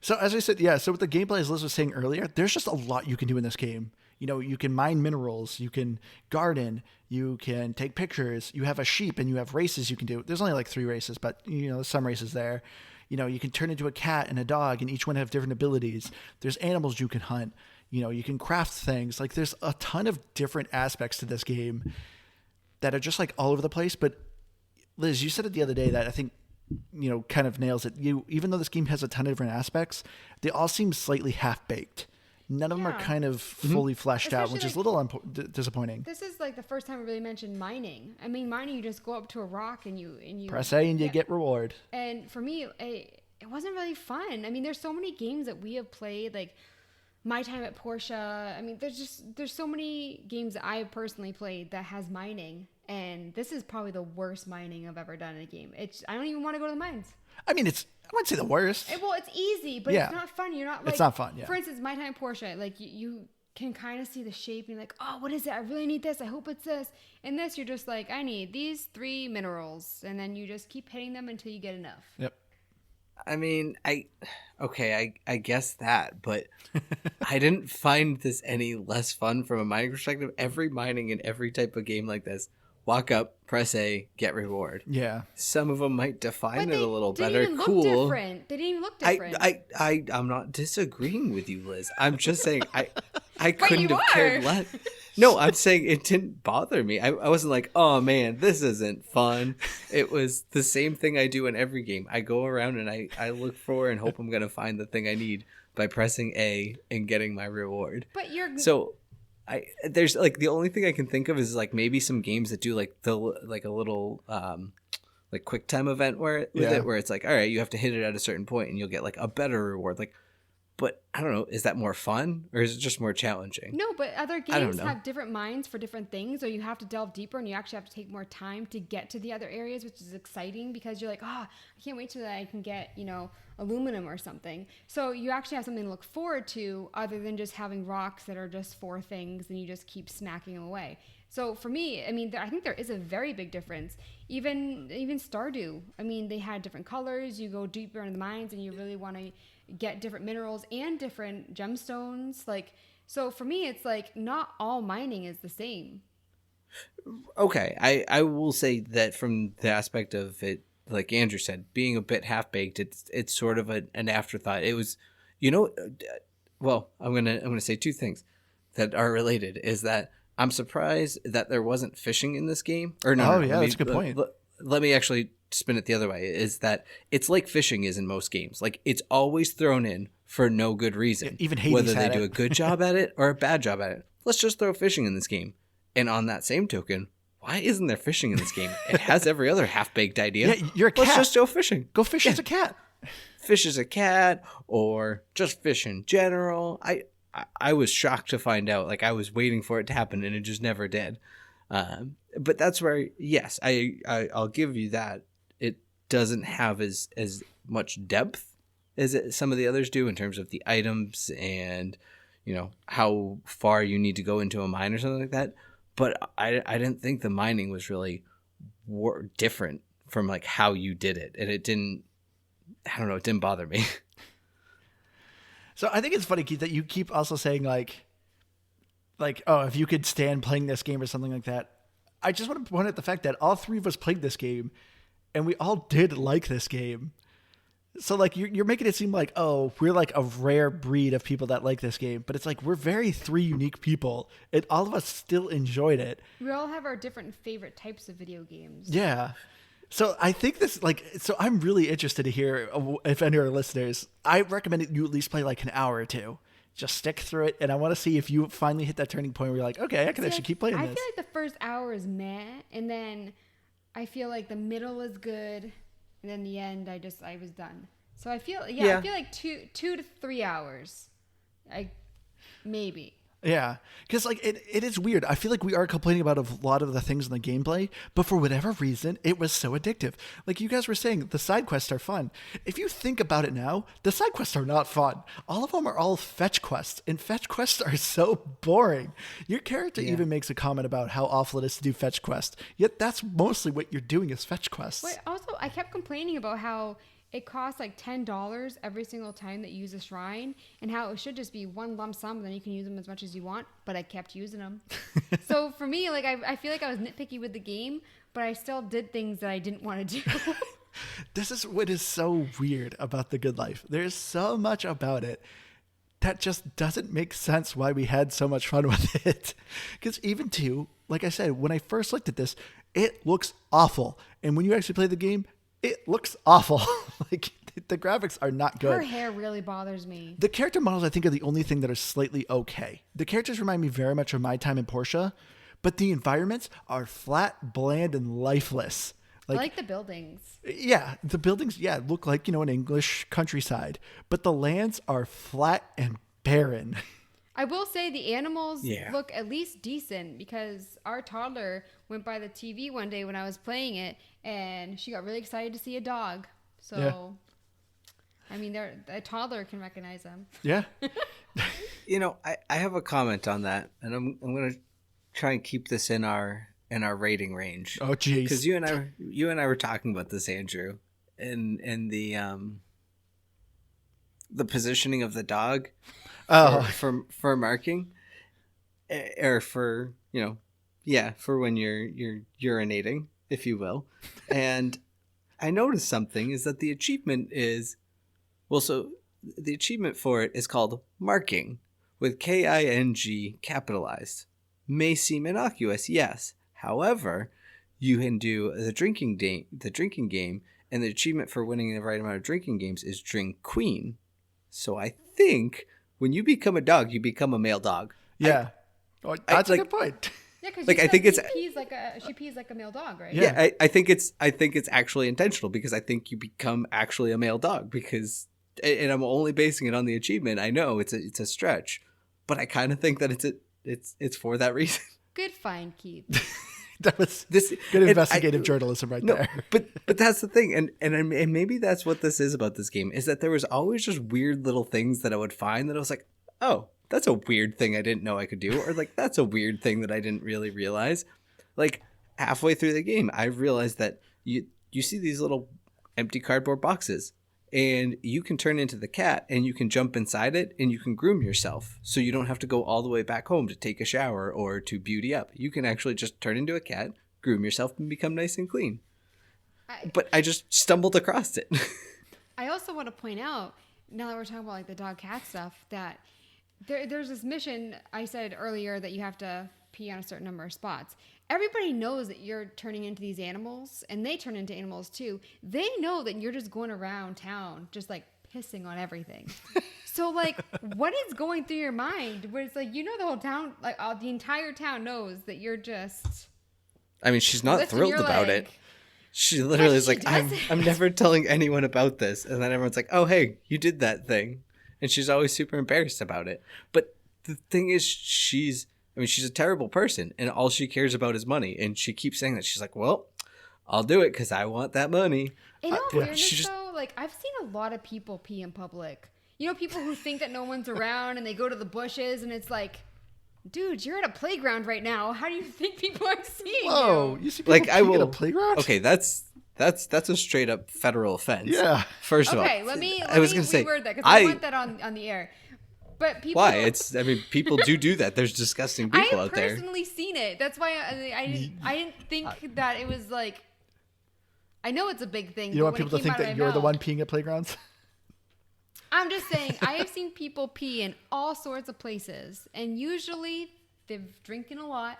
So as I said, yeah. So with the gameplay, as Liz was saying earlier, there's just a lot you can do in this game. You know, you can mine minerals, you can garden, you can take pictures. You have a sheep, and you have races you can do. There's only like 3 races, but you know, there's some races there. You know, you can turn into a cat and a dog, and each one have different abilities. There's animals you can hunt. You know, you can craft things. Like there's a ton of different aspects to this game that are just like all over the place. But Liz, you said it the other day that I think, you know, kind of nails it. Even though this game has a ton of different aspects, they all seem slightly half-baked. None of them are Yeah. kind of fully fleshed out, Especially, which is like- a little disappointing. This is like the first time we really mentioned mining. I mean, mining, you just go up to a rock and you Press A and you yeah. get reward. And for me, it wasn't really fun. I mean, there's so many games that we have played, like My Time at Portia. I mean, there's so many games that I personally played that has mining, and this is probably the worst mining I've ever done in a game. I don't even want to go to the mines. I mean, I wouldn't say the worst. Well, it's easy, but Yeah. it's not fun. You're not like It's not fun, yeah. For instance, My Time at Portia, like you can kind of see the shape and you're like, oh, what is it? I really need this. I hope it's this. In this, you're just like, I need these 3 minerals, and then you just keep hitting them until you get enough. Yep. I mean, I guess that, but I didn't find this any less fun from a mining perspective. Every mining in every type of game like this, walk up, press A, get reward. Yeah. Some of them might define But it a little didn't better. even look Cool. different. They didn't even look different. I'm not disagreeing with you, Liz. I'm just saying I you couldn't have cared are. less. No, I'm saying it didn't bother me. I wasn't like, oh man, this isn't fun. It was the same thing I do in every game. I go around and I look for and hope I'm gonna find the thing I need by pressing A and getting my reward. But you're So there's like the only thing I can think of is like maybe some games that do like a little like quick time event where it's like, all right, you have to hit it at a certain point and you'll get like a better reward. Like, but I don't know, is that more fun or is it just more challenging? No, but other I don't games know. have different mines for different things, or you have to delve deeper and you actually have to take more time to get to the other areas, which is exciting because you're like, I can't wait till I can get, aluminum or something. So you actually have something to look forward to other than just having rocks that are just for things and you just keep smacking them away. So for me, I mean, I think there is a very big difference. Even Stardew, I mean, they had different colors. You go deeper into the mines and you really want to get different minerals and different gemstones. Like, so for me, it's like not all mining is the same. Okay, I will say that from the aspect of it, like Andrew said, being a bit half baked, it's sort of an afterthought. It was, well, I'm gonna say 2 things that are related. Is that I'm surprised that there wasn't fishing in this game. Or no, Oh, yeah, that's a good point. Let me actually spin it the other way. Is that it's like fishing is in most games. Like it's always thrown in for no good reason. Yeah, even Hades whether they had do it. a good job at it or a bad job at it. Let's just throw fishing in this game. And on that same token, why isn't there fishing in this game? It has every other half-baked idea. Yeah, you're a Let's cat. just go fishing. Go fish as a cat. Fish as a cat or just fish in general. I was shocked to find out. Like I was waiting for it to happen and it just never did. But that's where, yes, I'll give you that. It doesn't have as much depth as some of the others do in terms of the items and, how far you need to go into a mine or something like that. But I didn't think the mining was really different from like how you did it. And it didn't bother me. So I think it's funny, Keith, that you keep also saying like, oh, if you could stand playing this game or something like that. I just want to point out the fact that all 3 of us played this game and we all did like this game. So like you're making it seem like, oh, we're like a rare breed of people that like this game, but it's like we're very 3 unique people and all of us still enjoyed it. We all have our different favorite types of video games. Yeah. So I think so I'm really interested to hear if any of our listeners, I recommend that you at least play like an hour or 2. Just stick through it. And I want to see if you finally hit that turning point where you're like, okay, I can actually keep playing I this. feel like the first hour is meh, and then I feel like the middle is good, and then the end, I was done. So I feel, I feel like 2 to 3 hours. Maybe. Yeah, because like it is weird. I feel like we are complaining about a lot of the things in the gameplay, but for whatever reason, it was so addictive. Like you guys were saying, the side quests are fun. If you think about it now, the side quests are not fun. All of them are all fetch quests, and fetch quests are so boring. Your character even makes a comment about how awful it is to do fetch quests. Yet that's mostly what you're doing is fetch quests. But also, I kept complaining about how it costs like $10 every single time that you use a shrine, and how it should just be one lump sum, and then you can use them as much as you want. But I kept using them. So for me, like I feel like I was nitpicky with the game, but I still did things that I didn't want to do. This is what is so weird about the Good Life. There's so much about it that just doesn't make sense why we had so much fun with it. Because even too, like I said, when I first looked at this, it looks awful. And when you actually play the game, it looks awful. Like the graphics are not good. Her hair really bothers me. The character models, I think, are the only thing that are slightly okay. The characters remind me very much of my time in Portia, but the environments are flat, bland, and lifeless. I like the buildings. Yeah, the buildings, look like, an English countryside, but the lands are flat and barren. I will say the animals Yeah. look at least decent, because our toddler went by the TV one day when I was playing it, and she got really excited to see a dog. So, I mean, a toddler can recognize them. Yeah. I have a comment on that, and I'm going to try and keep this in our rating range. Oh, jeez. Because you and I were talking about this, Andrew, and the positioning of the dog for marking, or for for when you're urinating, if you will. And I noticed something is that the achievement is so the achievement for it is called marking with KING capitalized. May seem innocuous, yes. However, you can do the drinking game, and the achievement for winning the right amount of drinking games is Drink Queen. So I think when you become a dog, you become a male dog. Yeah. That's a good point. Yeah, because I think she pees like a male dog, right? Yeah, I think it's actually intentional, because I think you become actually a male dog, because, and I'm only basing it on the achievement. I know it's a stretch, but I kind of think that it's for that reason. Good find, Keith. That was good investigative journalism right there. But that's the thing, and maybe that's what this is about this game, is that there was always just weird little things that I would find that I was like, oh, that's a weird thing I didn't know I could do, or like that's a weird thing that I didn't really realize. Like halfway through the game, I realized that you see these little empty cardboard boxes, and you can turn into the cat, and you can jump inside it, and you can groom yourself, so you don't have to go all the way back home to take a shower or to beauty up. You can actually just turn into a cat, groom yourself, and become nice and clean. But I just stumbled across it. I also want to point out, now that we're talking about like the dog cat stuff, that there's this mission I said earlier that you have to pee on a certain number of spots. Everybody knows that you're turning into these animals, and they turn into animals too. They know that you're just going around town just like pissing on everything. So like, what is going through your mind where it's like, the whole town, like the entire town knows that you're just... I mean, she's not lifting thrilled your about leg. it. She literally is she like, I'm never telling anyone about this. And then everyone's like, oh, hey, you did that thing. And she's always super embarrassed about it. But the thing is, she's a terrible person, and all she cares about is money. And she keeps saying that. She's like, well, I'll do it because I want that money. In all fairness, though, like, I've seen a lot of people pee in public. People who think that no one's around, and they go to the bushes, and it's like, dude, you're at a playground right now. How do you think people are seeing you? You see people peeing at a playground? Okay, that's a straight up federal offense. Yeah. First of all, Okay, let me say, reword that, because I want that on the air. But people... Why? People do that. There's disgusting people out there. I have personally seen it. That's why I didn't think that it was like... I know it's a big thing. You don't want people to think that you're the one peeing at playgrounds? I'm just saying, I have seen people pee in all sorts of places, and usually they're drinking a lot.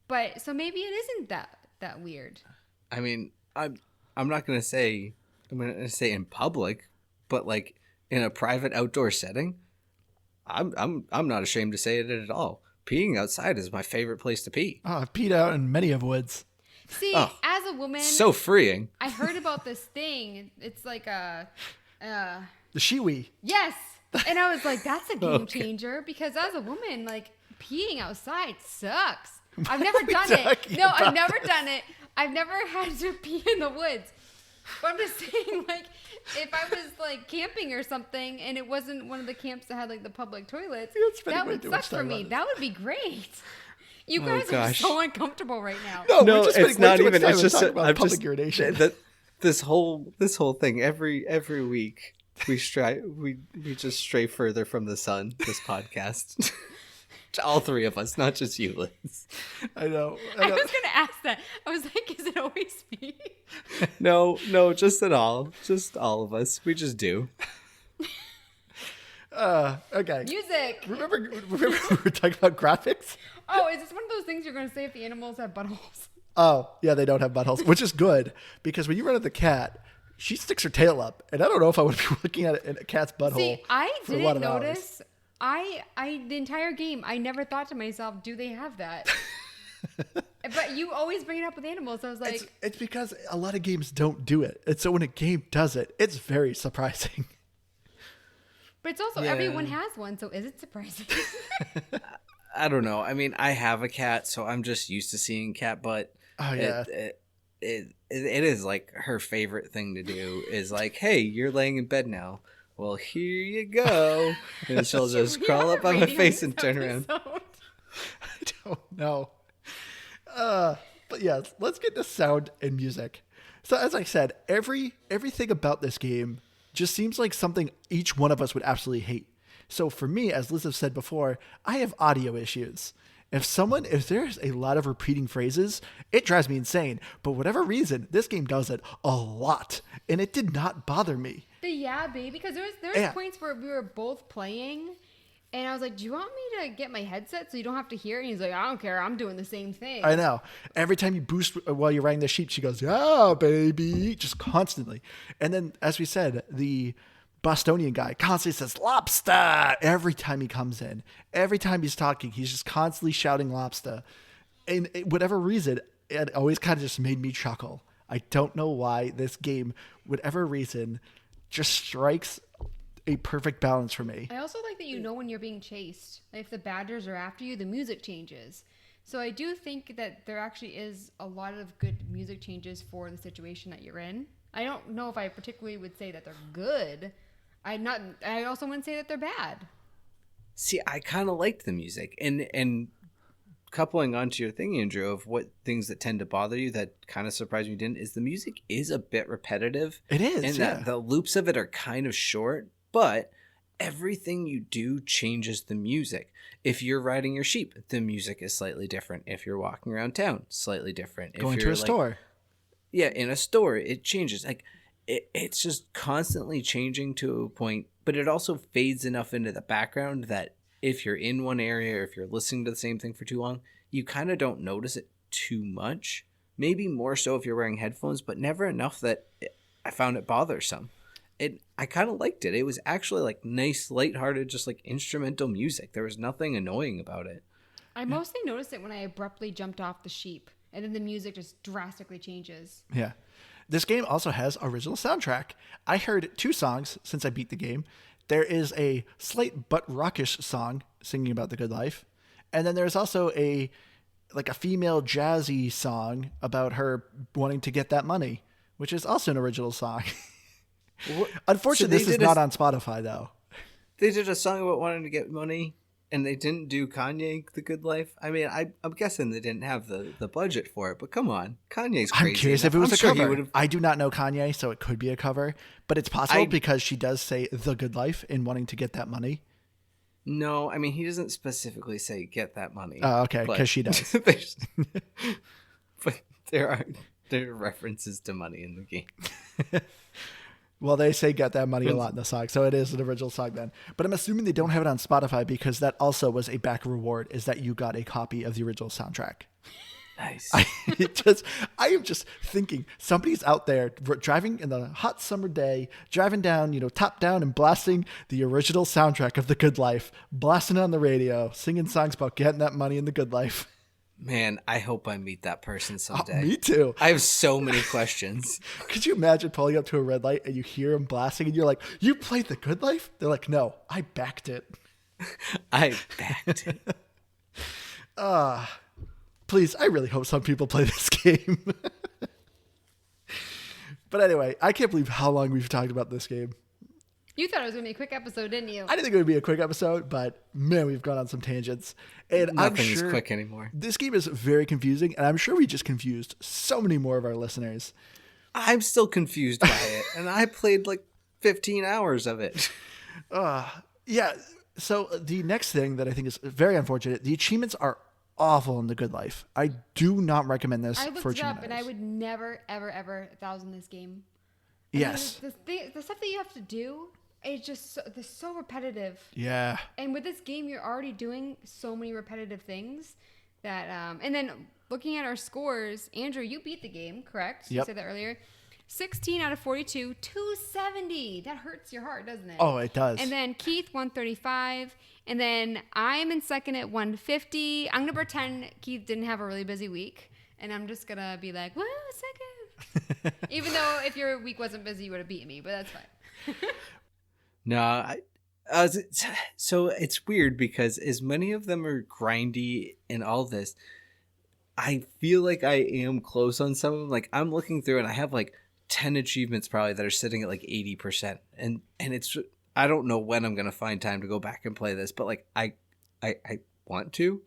But so maybe it isn't that weird. I mean, I'm not gonna say in public, but like in a private outdoor setting, I'm not ashamed to say it at all. Peeing outside is my favorite place to pee. Oh, I've peed out in many of woods. See, as a woman, so freeing. I heard about this thing. It's like a the Shiwi. Yes. And I was like, that's a game changer, because as a woman, like, peeing outside sucks. I've never are we done it. talking No, I've about never done it. I've never had to pee in the woods. But I'm just saying, like, if I was like camping or something and it wasn't one of the camps that had like the public toilets, You're spending that way would too suck much for time me. on it. That would be great. You Oh, guys are gosh. so uncomfortable right now. No, we're just it's spending way not too much even. time It's on just talking about I'm public just urination. this whole thing. Every week we just stray further from the sun. This podcast, all three of us, not just you, Liz. I know. I was gonna ask that. I was like, is it always me? No, just all of us. We just do. Okay. Music. Remember we were talking about graphics? Oh, is this one of those things you're gonna say if the animals have buttholes? Oh, yeah, they don't have buttholes, which is good because when you run at the cat, she sticks her tail up, and I don't know if I would be looking at a cat's butthole. See, I for a lot didn't of hours. notice. I the entire game, I never thought to myself, do they have that? But you always bring it up with animals. So I was like, It's because a lot of games don't do it, and so when a game does it, it's very surprising. but it's also Yeah. everyone has one, so is it surprising? I don't know. I mean, I have a cat, so I'm just used to seeing cat butt. Oh yeah, It is like her favorite thing to do is like, hey, you're laying in bed now. Well, here you go. And she'll just We crawl have up a on my rating face on and this turn around. episode. I don't know. But yeah, let's get to sound and music. So as I said, everything about this game just seems like something each one of us would absolutely hate. So for me, as Liz has said before, I have audio issues. If there's a lot of repeating phrases, it drives me insane. But whatever reason, this game does it a lot, and it did not bother me. The yeah, baby, because there was Yeah. points where we were both playing, and I was like, "Do you want me to get my headset so you don't have to hear it?" And he's like, "I don't care. I'm doing the same thing." I know. Every time you boost while you're riding the sheep, she goes, "Yeah, baby," just constantly. And then, as we said, the Bostonian guy constantly says "lobster" every time he comes in. Every time he's talking, he's just constantly shouting "lobster." And whatever reason, it always kind of just made me chuckle. I don't know why this game, whatever reason, just strikes a perfect balance for me. I also like that you know when you're being chased. Like if the badgers are after you, the music changes. So I do think that there actually is a lot of good music changes for the situation that you're in. I don't know if I particularly would say that they're good. I also wouldn't say that they're bad. See, I kind of liked the music, and coupling onto your thing, Andrew, of what things that tend to bother you that kind of surprised me didn't is the music is a bit repetitive. It is, and yeah. that the loops of it are kind of short, but everything you do changes the music. If you're riding your sheep, the music is slightly different. If you're walking around town, slightly different. If Going to you're a store. Yeah, in a store, it changes. Like it's just constantly changing to a point, but it also fades enough into the background that if you're in one area or if you're listening to the same thing for too long, you kind of don't notice it too much. Maybe more so if you're wearing headphones, but never enough that I found it bothersome. I kind of liked it. It was actually like nice, lighthearted, just like instrumental music. There was nothing annoying about it. I mostly noticed it when I abruptly jumped off the sheep, and then the music just drastically changes. Yeah. This game also has original soundtrack. I heard 2 songs since I beat the game. There is a slight but rockish song singing about the good life. And then there's also a female jazzy song about her wanting to get that money, which is also an original song. Unfortunately, So this is not on Spotify though. They did a song about wanting to get money, and they didn't do Kanye The Good Life. I mean, I'm guessing they didn't have the budget for it, but come on, Kanye's crazy. I'm curious if it enough. was I'm a sure he cover. would've- I do not know Kanye, so it could be a cover, but it's possible because she does say the good life in wanting to get that money. No, I mean, he doesn't specifically say get that money. Oh, okay, but- because she does. But there are references to money in the game. Well, they say get that money a lot in the song, so it is an original song then. But I'm assuming they don't have it on Spotify because that also was a back reward, is that you got a copy of the original soundtrack. Nice. I am just thinking somebody's out there driving in the hot summer day, driving down, top down and blasting the original soundtrack of The Good Life, blasting it on the radio, singing songs about getting that money in the good life. Man, I hope I meet that person someday. Me too. I have so many questions. Could you imagine pulling up to a red light and you hear him blasting and you're like, "You played The Good Life?" They're like, "No, I backed it." I backed it. Please, I really hope some people play this game. But anyway, I can't believe how long we've talked about this game. You thought it was going to be a quick episode, didn't you? I didn't think it would be a quick episode, but man, we've gone on some tangents. And Nothing I'm sure is quick anymore. This game is very confusing, and I'm sure we just confused so many more of our listeners. I'm still confused by it, and I played like 15 hours of it. Yeah, so the next thing that I think is very unfortunate, the achievements are awful in The Good Life. I do not recommend this I for looked it up, achievement and I items. would never, ever, ever 1,000 this game. Yes. The stuff that you have to do is just they're so repetitive. Yeah. And with this game, you're already doing so many repetitive things that, and then looking at our scores, Andrew, you beat the game, correct? You Yep. said that earlier. 16 out of 42, 270. That hurts your heart, doesn't it? Oh, it does. And then Keith, 135. And then I'm in second at 150. I'm going to pretend Keith didn't have a really busy week. And I'm just going to be like, woo, second. Even though if your week wasn't busy, you would have beaten me, but that's fine. No, so it's weird because as many of them are grindy and all this, I feel like I am close on some of them. Like I'm looking through and I have like 10 achievements probably that are sitting at like 80%. And it's, I don't know when I'm going to find time to go back and play this, but like I want to.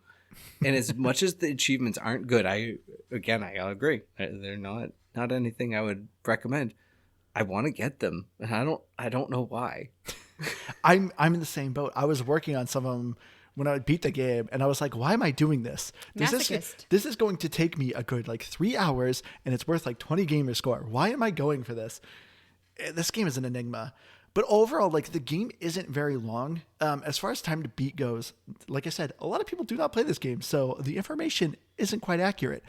And as much as the achievements aren't good, I agree. They're not anything I would recommend. I want to get them, and I don't know why. I'm in the same boat. I was working on some of them when I beat the game, and I was like, why am I doing this? Masochist. This is going to take me a good like 3 hours, and it's worth like 20 gamer score. Why am I going for this? This game is an enigma. But overall, like the game isn't very long. As far as time to beat goes, like I said, a lot of people do not play this game, so the information isn't quite accurate.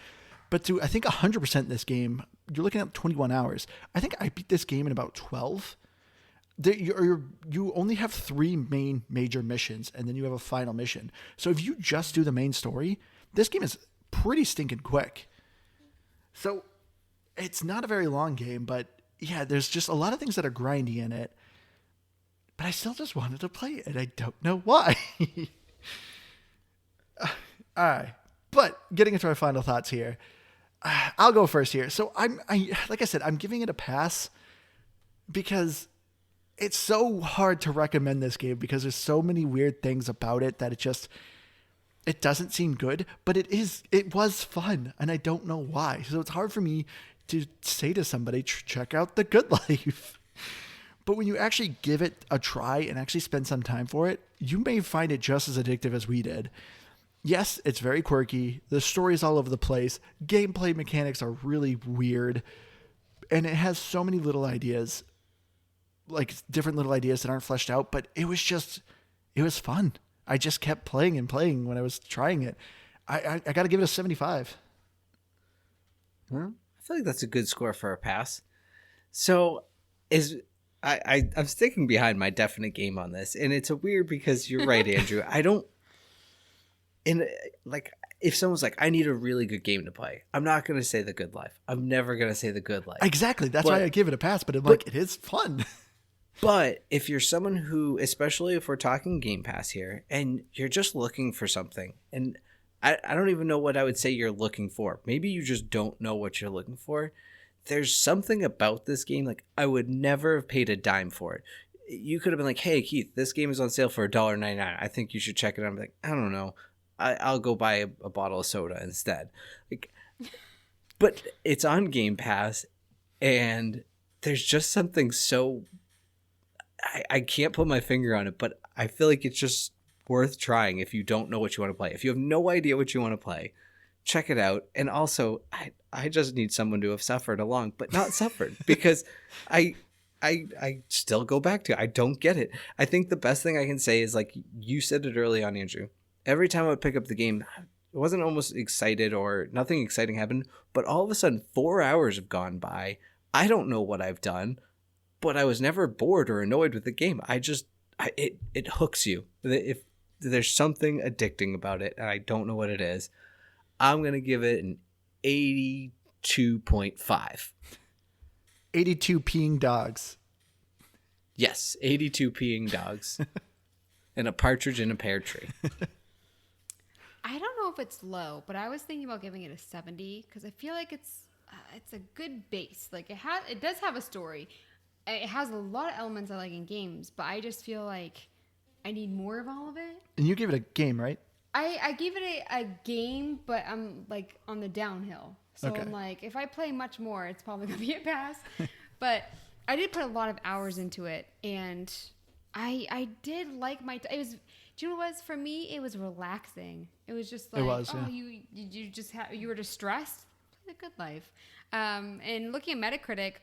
But to, I think, 100% this game, you're looking at 21 hours. I think I beat this game in about 12. You only have 3 main major missions, and then you have a final mission. So if you just do the main story, this game is pretty stinking quick. So it's not a very long game, but yeah, there's just a lot of things that are grindy in it. But I still just wanted to play it, and I don't know why. All right. But getting into our final thoughts here, I'll go first here. So like I said, I'm giving it a pass because it's so hard to recommend this game because there's so many weird things about it that it doesn't seem good, but it was fun, and I don't know why. So it's hard for me to say to somebody, check out The Good Life. But when you actually give it a try and actually spend some time for it, you may find it just as addictive as we did. Yes, it's very quirky. The story's all over the place. Gameplay mechanics are really weird. And it has so many little ideas, like different little ideas that aren't fleshed out, but it was fun. I just kept playing and playing when I was trying it. I got to give it a 75. Well, I feel like that's a good score for a pass. So I'm sticking behind my definite game on this, and it's a weird because you're right, Andrew. If someone's like, I need a really good game to play, I'm not going to say The Good Life. I'm never going to say The Good Life. Exactly. That's why I give it a pass, but it is fun. But if you're someone who, especially if we're talking Game Pass here, and you're just looking for something, and I don't even know what I would say you're looking for. Maybe you just don't know what you're looking for. There's something about this game, like I would never have paid a dime for it. You could have been like, hey, Keith, this game is on sale for $1.99. I think you should check it out. I'm like, I don't know. I'll go buy a bottle of soda instead. But it's on Game Pass, and there's just something so... I can't put my finger on it, but I feel like it's just worth trying if you don't know what you want to play. If you have no idea what you want to play, check it out. And also, I just need someone to have suffered along, but not suffered, because I still go back to it. I don't get it. I think the best thing I can say is, like you said it early on, Andrew, every time I would pick up the game, I wasn't almost excited or nothing exciting happened, but all of a sudden 4 hours have gone by. I don't know what I've done, but I was never bored or annoyed with the game. It hooks you. If there's something addicting about it, and I don't know what it is, I'm going to give it an 82.5. 82 peeing dogs. Yes, 82 peeing dogs. And a partridge in a pear tree. I don't know if it's low, but I was thinking about giving it a 70 because I feel like it's a good base. Like it does have a story. It has a lot of elements I like in games, but I just feel like I need more of all of it. And you gave it a game, right? I gave it a game, but I'm like on the downhill. So Okay. I'm like, if I play much more, it's probably gonna be a pass. But I did put a lot of hours into it, and I did like it was. Do you know what it was for me? It was relaxing. It was just like, yeah. you just you were just stressed. Play the good life. And looking at Metacritic,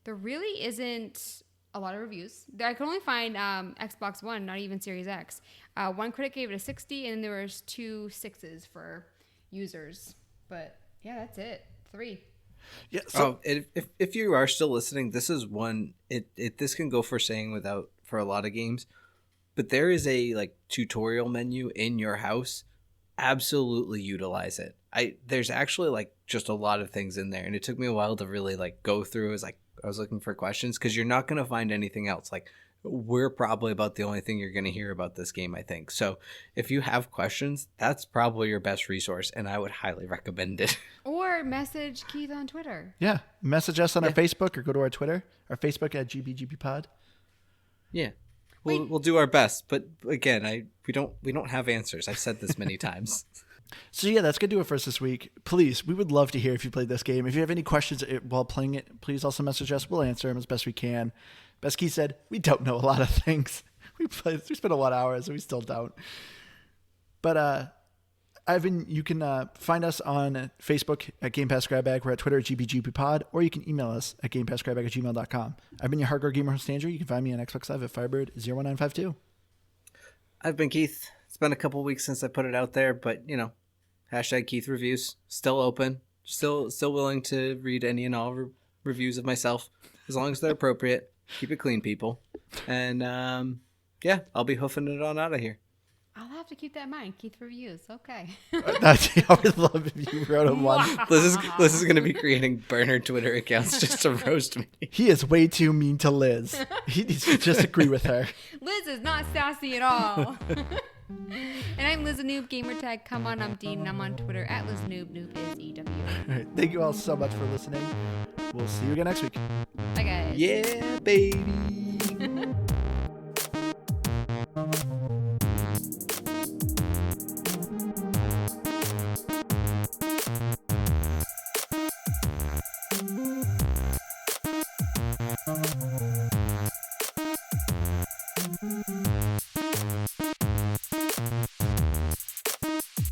there really isn't a lot of reviews. I could only find Xbox One, not even Series X. One critic gave it a 60, and there was 2 6s for users. But yeah, that's it. 3. Yeah. So if you are still listening, this is one. This can go for saying without for a lot of games, but there is a like tutorial menu in your house. Absolutely utilize it. There's actually like just a lot of things in there, and it took me a while to really like go through. I was looking for questions because you're not going to find anything else. Like we're probably about the only thing you're going to hear about this game, I think. So if you have questions, that's probably your best resource, and I would highly recommend it. Or message Keith on Twitter. yeah, message us on our Facebook or go to our Twitter. Our Facebook at GBGBpod. Yeah. We'll do our best, but again, we don't have answers. I've said this many times. So yeah, that's gonna do it for us this week. Please, we would love to hear if you played this game. If you have any questions while playing it, please also message us. We'll answer them as best we can. Best Keith said, we don't know a lot of things. We spent a lot of hours and we still don't. But Ivan, you can find us on Facebook at Game Pass Grab Bag. We're at Twitter at GBGBpod, or you can email us at GamePassGrabBag@gmail.com. I've been your hardcore gamer host, Andrew. You can find me on Xbox Live at Firebird01952. I've been Keith. It's been a couple weeks since I put it out there, but hashtag Keith Reviews still open. Still willing to read any and all reviews of myself as long as they're appropriate. Keep it clean, people. And I'll be hoofing it on out of here. I'll have to keep that in mind. Keith Reviews. Okay. I would love if you wrote him one. Liz is going to be creating burner Twitter accounts just to roast me. He is way too mean to Liz. He needs to just agree with her. Liz is not sassy at all. And I'm Liz a Noob, gamertag. Come on, I'm Dean, and I'm on Twitter at Liz Noob. Noob is EW. All right, thank you all so much for listening. We'll see you again next week. Bye, guys. Yeah, baby. Thank you.